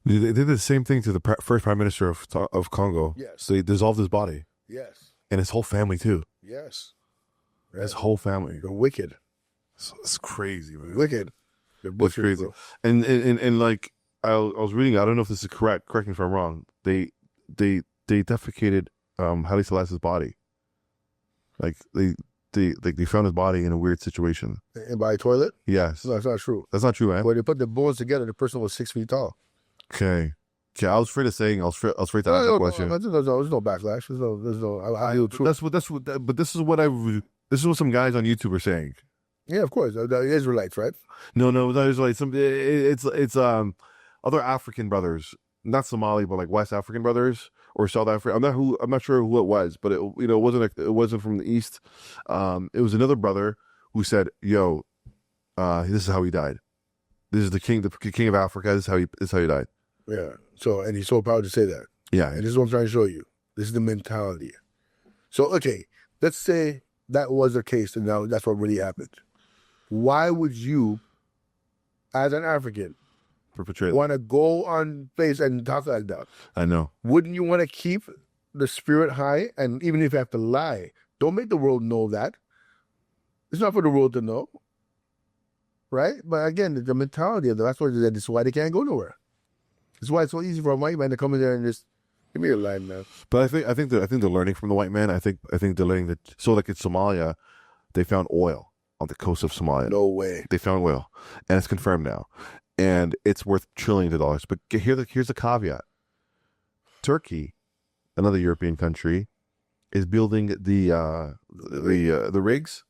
Speaker 1: They did the same thing to the first prime minister of Congo.
Speaker 2: Yes.
Speaker 1: So they dissolved his body
Speaker 2: Yes,
Speaker 1: and his whole family too.
Speaker 2: yes.
Speaker 1: His whole family.
Speaker 2: They're wicked.
Speaker 1: It's crazy, man.
Speaker 2: Wicked. They're
Speaker 1: It's
Speaker 2: butchered,
Speaker 1: crazy.
Speaker 2: bro.
Speaker 1: And like I was reading, I don't know if this is correct. Correct me if I'm wrong. They defecated Haile Selassie's body. Like they found his body in a weird situation.
Speaker 2: And by a toilet?
Speaker 1: Yes.
Speaker 2: No, that's not true.
Speaker 1: That's not true, man.
Speaker 2: When they put the bones together, the person was 6 feet tall.
Speaker 1: Okay. I was afraid of saying. I was afraid to ask that question.
Speaker 2: There's no backlash. There's no. I feel true.
Speaker 1: But this is what some guys on YouTube are saying.
Speaker 2: Yeah, of course. The Israelites, right?
Speaker 1: No, there's like it's other African brothers, not Somali, but like West African brothers or South Africa. I'm not sure who it was, but it wasn't from the East. It was another brother who said, "Yo, this is how he died. This is the king of Africa. This is how he died."
Speaker 2: Yeah. So, and he's so proud to say that.
Speaker 1: Yeah.
Speaker 2: And this is what I'm trying to show you. This is the mentality. So, okay, let's say that was the case, and now that's what really happened. Why would you, as an African,
Speaker 1: Perpetrate.
Speaker 2: want to go on face and talk like that?
Speaker 1: I know.
Speaker 2: Wouldn't you want to keep the spirit high? And even if you have to lie, don't make the world know that. It's not for the world to know. Right? But again, the mentality of that's why they can't go nowhere. That's why it's so easy for a white man to come in there and just give me your line, man.
Speaker 1: But I think they're learning from the white man. I think they're learning that. So like in Somalia, they found oil on the coast of Somalia.
Speaker 2: No way.
Speaker 1: They found oil, and it's confirmed now, and it's worth trillions of dollars. But here's the caveat: Turkey, another European country, is building the rigs.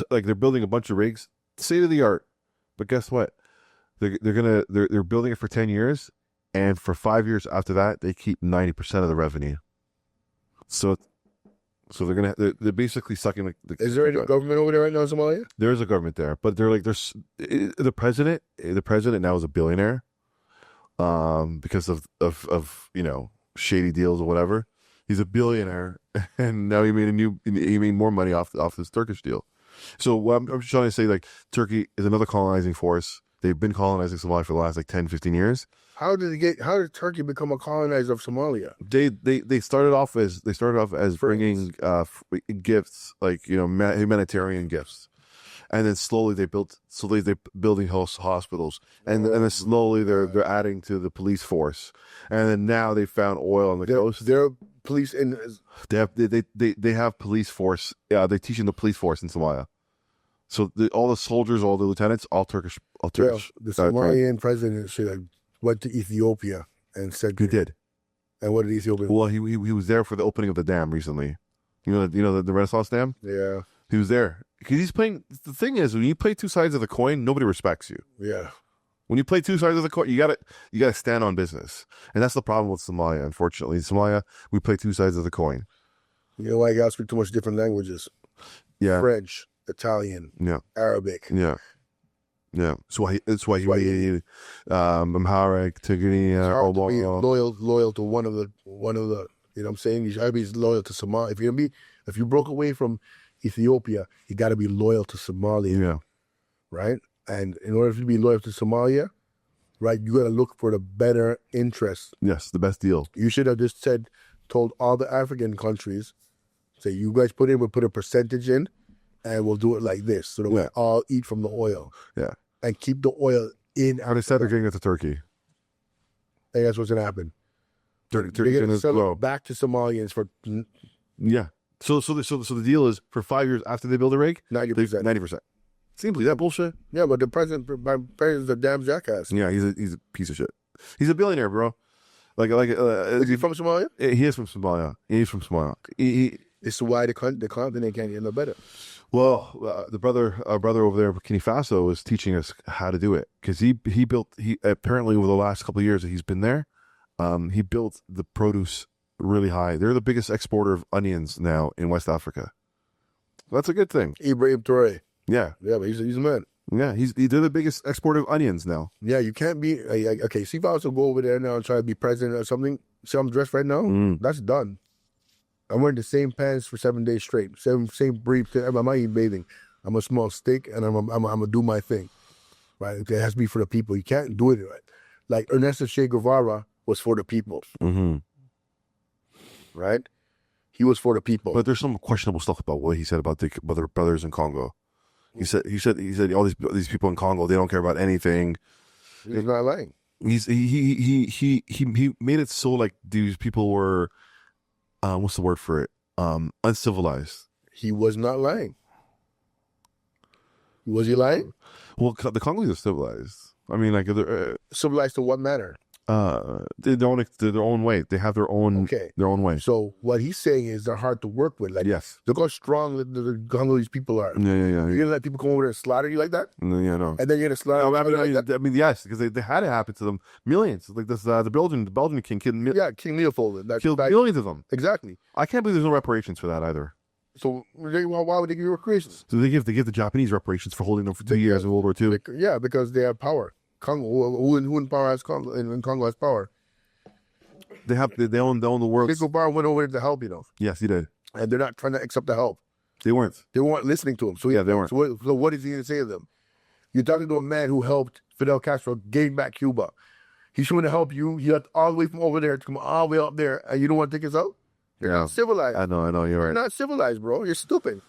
Speaker 1: Like they're building a bunch of rigs, state of the art. But guess what? They're building it for 10 years, and for 5 years after that, they keep 90% of the revenue. So they're basically sucking like.
Speaker 2: Is there any government over there right now in Somalia?
Speaker 1: There is a government there, but the president. The president now is a billionaire, because of shady deals or whatever. He's a billionaire, and now he made more money off this Turkish deal. So what I'm just trying to say, like, Turkey is another colonizing force. They've been colonizing Somalia for the last like 10, 15 years.
Speaker 2: How did Turkey become a colonizer of Somalia?
Speaker 1: They started off as bringing gifts, like, you know, humanitarian gifts, and then slowly they building hospitals, and then slowly they're adding to the police force, and then now they found oil on the coast.
Speaker 2: They're police in.
Speaker 1: They have police force. Yeah, they're teaching the police force in Somalia. So all the soldiers, all the lieutenants, all Turkish.
Speaker 2: The Somalian president went to Ethiopia and said
Speaker 1: he did.
Speaker 2: And what did Ethiopia?
Speaker 1: Well, he was there for the opening of the dam recently. You know the Renaissance Dam.
Speaker 2: Yeah,
Speaker 1: he was there because he's playing. The thing is, when you play two sides of the coin, nobody respects you.
Speaker 2: Yeah.
Speaker 1: When you play two sides of the coin, you gotta stand on business, and that's the problem with Somalia. Unfortunately, in Somalia, we play two sides of the coin.
Speaker 2: You know why you gotta speak too much different languages?
Speaker 1: Yeah,
Speaker 2: French, Italian,
Speaker 1: yeah,
Speaker 2: Arabic,
Speaker 1: yeah, Swahili, Amharic, Tigrinya,
Speaker 2: loyal to one of the. You know what I'm saying? You gotta be loyal to Somalia. If you broke away from Ethiopia, you gotta be loyal to Somalia.
Speaker 1: Yeah,
Speaker 2: right. And in order to be loyal to Somalia, right, you got to look for the better interest.
Speaker 1: Yes, the best deal.
Speaker 2: You should have just told all the African countries, say, you guys we'll put a percentage in, and we'll do it like this, so that we all eat from the oil.
Speaker 1: Yeah. And
Speaker 2: keep the oil in.
Speaker 1: How they said they're getting it to Turkey.
Speaker 2: I think that's what's going to happen.
Speaker 1: Turkey's going to
Speaker 2: sell it back to Somalians for.
Speaker 1: Yeah. So the deal is, for 5 years after they build a rig,
Speaker 2: 90%.
Speaker 1: 90%. Simply that bullshit.
Speaker 2: Yeah, but my president's a damn jackass.
Speaker 1: Yeah, he's a piece of shit. He's a billionaire, bro.
Speaker 2: Is he from Somalia?
Speaker 1: He is from Somalia. He's from Somalia.
Speaker 2: It's why the continent can't get no better.
Speaker 1: Well, our brother over there, Burkina Faso, is teaching us how to do it, because he apparently over the last couple of years that he's been there, he built the produce really high. They're the biggest exporter of onions now in West Africa. That's a good thing.
Speaker 2: Ibrahim Traoré.
Speaker 1: Yeah,
Speaker 2: but he's a man.
Speaker 1: Yeah, they're the biggest exporter of onions now.
Speaker 2: Yeah, you can't be okay. See, if I was to go over there now and try to be president or something, see how I'm dressed right now. That's done. I'm wearing the same pants for 7 days straight. Same brief. I'm not even bathing. I'm gonna smell steak and I'm gonna do my thing. Right? It has to be for the people. You can't do it right. Like Ernesto Che Guevara was for the people.
Speaker 1: Mm-hmm.
Speaker 2: Right? He was for the people.
Speaker 1: But there's some questionable stuff about what he said about the other brothers in Congo. He said all these people in Congo, they don't care about anything.
Speaker 2: He's not lying.
Speaker 1: He made it so like these people were, what's the word for it? Uncivilized.
Speaker 2: He was not lying. Was he lying?
Speaker 1: Well, the Congolese are civilized. I mean, like
Speaker 2: civilized to what manner?
Speaker 1: Their own way. They have their own way.
Speaker 2: So what he's saying is they're hard to work with. Like,
Speaker 1: yes,
Speaker 2: look how strong the Congolese people are.
Speaker 1: Yeah.
Speaker 2: You're gonna let people come over there and slaughter you like that?
Speaker 1: Yeah, no.
Speaker 2: And then you're gonna slaughter.
Speaker 1: I mean, yes, because they had it happen to them. Millions, like this. The Belgian king killed.
Speaker 2: King Leopold
Speaker 1: killed millions of them.
Speaker 2: Exactly.
Speaker 1: I can't believe there's no reparations for that either.
Speaker 2: So why would they give you reparations?
Speaker 1: So they give the Japanese reparations for holding them for 2 years in World War II.
Speaker 2: Yeah, because they have power. Congo, who in power has Congo? In Congo has power.
Speaker 1: They own the world.
Speaker 2: Che Guevara went over there to help,
Speaker 1: Yes, he did.
Speaker 2: And they're not trying to accept the help.
Speaker 1: They weren't.
Speaker 2: They weren't listening to him. So
Speaker 1: they weren't.
Speaker 2: So what is he going to say to them? You're talking to a man who helped Fidel Castro gain back Cuba. He's trying to help you. He left all the way from over there to come all the way up there, and you don't want to take us out? You're not civilized.
Speaker 1: I know. You're right.
Speaker 2: You're not civilized, bro. You're stupid.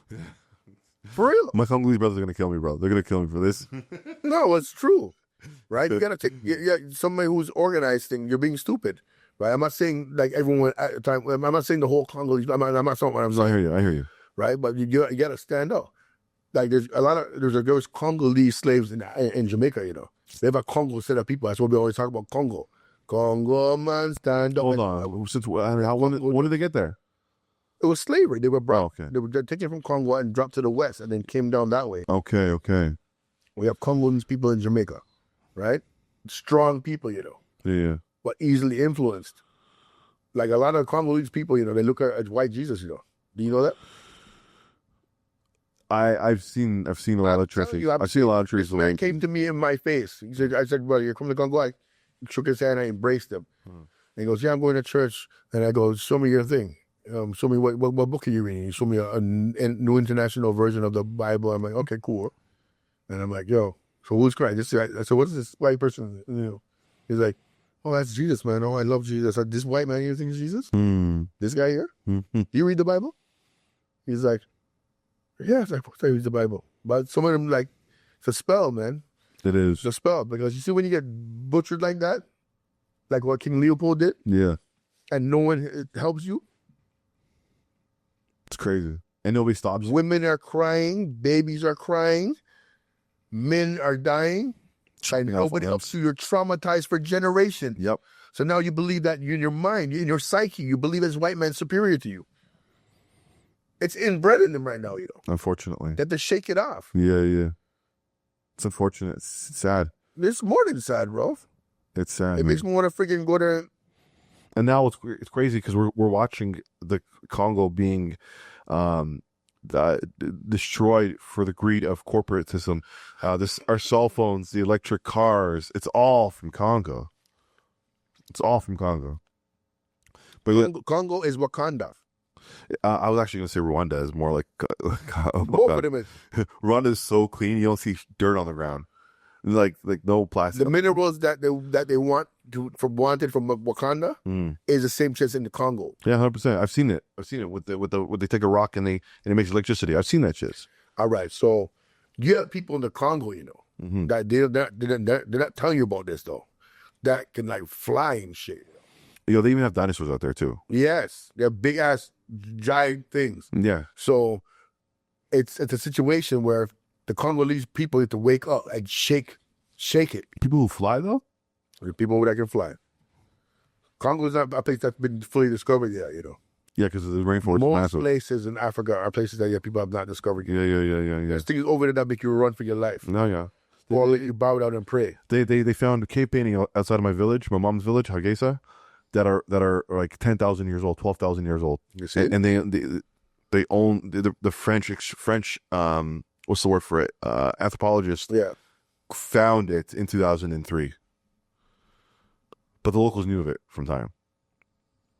Speaker 2: For real.
Speaker 1: My Congolese brothers are going to kill me, bro. They're going to kill me for this.
Speaker 2: No, it's true. Right? You got to take somebody who's organized thing. You're being stupid. Right? I'm not saying like everyone at the time. I'm not saying the whole Congolese. I'm not saying what I'm saying.
Speaker 1: I hear you.
Speaker 2: Right? But you got to stand up. Like there was Congolese slaves in Jamaica. They have a Congo set of people. That's what we always talk about. Congo man, stand up.
Speaker 1: Hold on. When did they get there?
Speaker 2: It was slavery. They were brought.
Speaker 1: Oh, okay.
Speaker 2: They were taken from Congo and dropped to the west, and then came down that way.
Speaker 1: Okay.
Speaker 2: We have Congolese people in Jamaica, right? Strong people,
Speaker 1: Yeah.
Speaker 2: But easily influenced. Like a lot of Congolese people, they look at white Jesus. Do you know that?
Speaker 1: I've seen a lot of trees. I've seen a lot of trees.
Speaker 2: This man came to me in my face. I said, brother, you're coming to Congo. I shook his hand. I embraced him. And he goes, yeah, I'm going to church. And I go, show me your thing. Show me what book are you reading? He showed me a New International Version of the Bible. I'm like, okay, cool. And I'm like, yo, So who's Christ? This guy, so what's this white person? He's like, oh, that's Jesus, man. Oh, I love Jesus. This white man, you think is Jesus? This guy here?
Speaker 1: Mm-hmm.
Speaker 2: Do you read the Bible? He's like, yes, of course I read the Bible. But some of them, like, it's a spell, man.
Speaker 1: It is.
Speaker 2: It's a spell. Because you see when you get butchered like that, like what King Leopold did,
Speaker 1: Yeah.
Speaker 2: and no one helps you.
Speaker 1: It's crazy. And nobody stops.
Speaker 2: Women are crying. Babies are crying. Men are dying. And nobody helps you. You're traumatized for generations.
Speaker 1: Yep.
Speaker 2: So now you believe that in your mind, in your psyche, you believe this white man's superior to you. It's inbred in them right now,
Speaker 1: Unfortunately.
Speaker 2: They have to shake it off.
Speaker 1: Yeah. It's unfortunate. It's sad.
Speaker 2: It's more than sad, bro.
Speaker 1: It's sad.
Speaker 2: It makes me want to freaking go there.
Speaker 1: And now it's crazy because we're watching the Congo being destroyed for the greed of corporatism. Our cell phones, the electric cars, it's all from Congo. It's all from Congo. But
Speaker 2: Congo is Wakanda.
Speaker 1: I was actually going to say Rwanda is more like
Speaker 2: Both of them is.
Speaker 1: Rwanda is so clean you don't see dirt on the ground, like no plastic.
Speaker 2: The minerals that they wanted from Wakanda is the same shit in the Congo.
Speaker 1: Yeah, 100%. I've seen it. With they take a rock and it makes electricity. I've seen that shit.
Speaker 2: All right, so you have people in the Congo, that they're not telling you about this though, that can like fly and shit.
Speaker 1: They even have dinosaurs out there too.
Speaker 2: Yes, they're big ass giant things.
Speaker 1: Yeah.
Speaker 2: So it's a situation where the Congolese people need to wake up and shake it.
Speaker 1: People who fly though?
Speaker 2: The people that can fly. Congo is not a place that's been fully discovered yet,
Speaker 1: Yeah, because the rainforest is
Speaker 2: Most
Speaker 1: massive.
Speaker 2: places in Africa are places that people have not discovered yet.
Speaker 1: Yeah.
Speaker 2: There's things over there that make you run for your life.
Speaker 1: No, yeah.
Speaker 2: Or let you bow down and pray.
Speaker 1: They found a cave painting outside of my village, my mom's village, Hargeisa, that are like 10,000 years old, 12,000 years old.
Speaker 2: You see?
Speaker 1: And they own the French what's the word for it? Anthropologists found it in 2003. But the locals knew of it from time.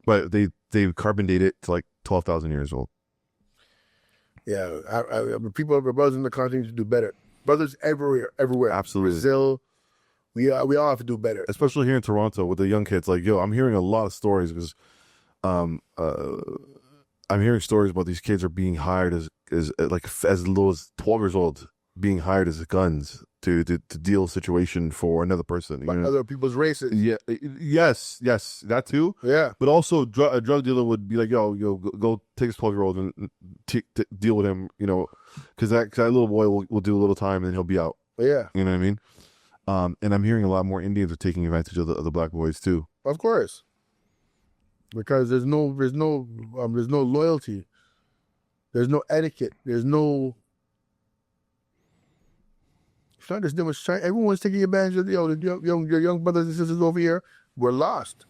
Speaker 1: But they carbon date it to like 12,000 years old.
Speaker 2: Yeah, people, brothers in the country need to do better. Brothers everywhere.
Speaker 1: Absolutely.
Speaker 2: Brazil, we all have to do better.
Speaker 1: Especially here in Toronto with the young kids. Like, I'm hearing a lot of stories because I'm hearing stories about these kids are being hired as low as 12 years old, being hired as guns to deal a situation for another person.
Speaker 2: By other people's races.
Speaker 1: Yeah. Yes, that too.
Speaker 2: Yeah.
Speaker 1: But also, a drug dealer would be like, yo, go take this 12-year-old and deal with him, because that little boy will do a little time and then he'll be out.
Speaker 2: Yeah.
Speaker 1: You know what I mean? And I'm hearing a lot more Indians are taking advantage of the black boys too.
Speaker 2: Of course. Because there's no loyalty. There's no etiquette. There's no. It's not just them. Everyone's taking advantage of the young brothers and sisters over here. We're lost.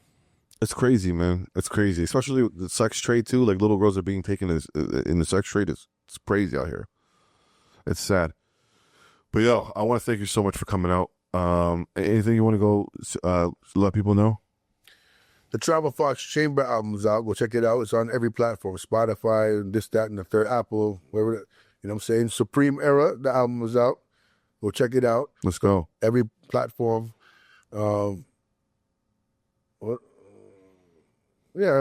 Speaker 1: It's crazy, man. It's crazy, especially with the sex trade too. Like little girls are being taken in the sex trade. It's crazy out here. It's sad. But I want to thank you so much for coming out. Anything you want to go let people know?
Speaker 2: The Travel Fox Chamber album is out. Go check it out. It's on every platform. Spotify, this, that, and the third, Apple, wherever. You know what I'm saying? Supreme Era, the album is out. Go check it out.
Speaker 1: Let's go.
Speaker 2: Every platform. Yeah,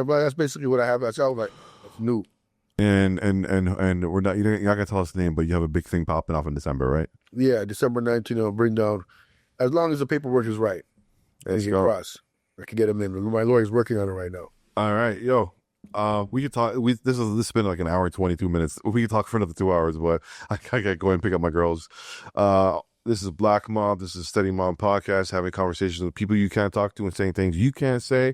Speaker 2: but that's basically what I have. That's out. Like, it's new.
Speaker 1: And we're not. You're not gonna tell us the name, but you have a big thing popping off in December, right?
Speaker 2: Yeah, December 19th. I'll bring down, as long as the paperwork is right.
Speaker 1: Let's
Speaker 2: and
Speaker 1: go.
Speaker 2: Cross. I can get him in. My lawyer's working on it right now.
Speaker 1: All right, we could talk. This has been like an hour and 22 minutes. We could talk for another 2 hours, but I gotta go and pick up my girls. This is Black Mom. This is Steady Mom Podcast, having conversations with people you can't talk to and saying things you can't say.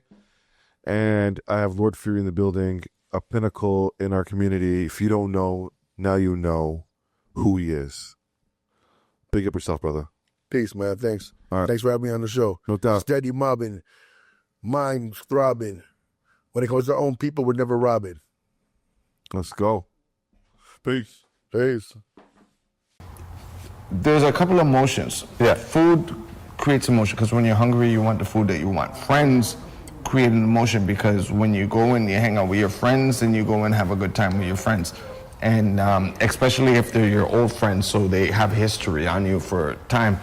Speaker 1: And I have Lord Fury in the building, a pinnacle in our community. If you don't know, now you know who he is. Big up yourself, brother.
Speaker 2: Peace, man. Thanks.
Speaker 1: All right.
Speaker 2: Thanks for having me on the show.
Speaker 1: No doubt.
Speaker 2: Steady mobbing, minds throbbing. When it comes to our own people, we're never robbing.
Speaker 1: Let's go. Peace.
Speaker 2: Peace.
Speaker 3: There's a couple of emotions. Yeah. Food creates emotion because when you're hungry, you want the food that you want. Friends create an emotion because when you go and you hang out with your friends and you go and have a good time with your friends. and especially if they're your old friends, so they have history on you for time.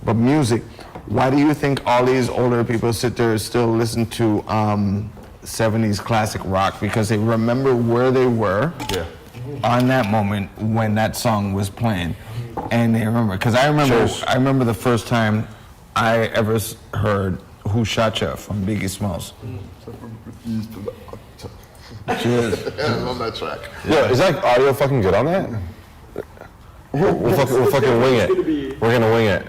Speaker 3: But music, why do you think all these older people sit there and still listen to 70s classic rock? Because they remember where they were on that moment when that song was playing, and they remember. Because I remember the first time I ever heard "Who Shot Ya" from Biggie Smalls. Cheers.
Speaker 1: Yeah, I love that track.
Speaker 4: Yo, is that audio fucking good on that? We'll fucking wing it. We're gonna wing it.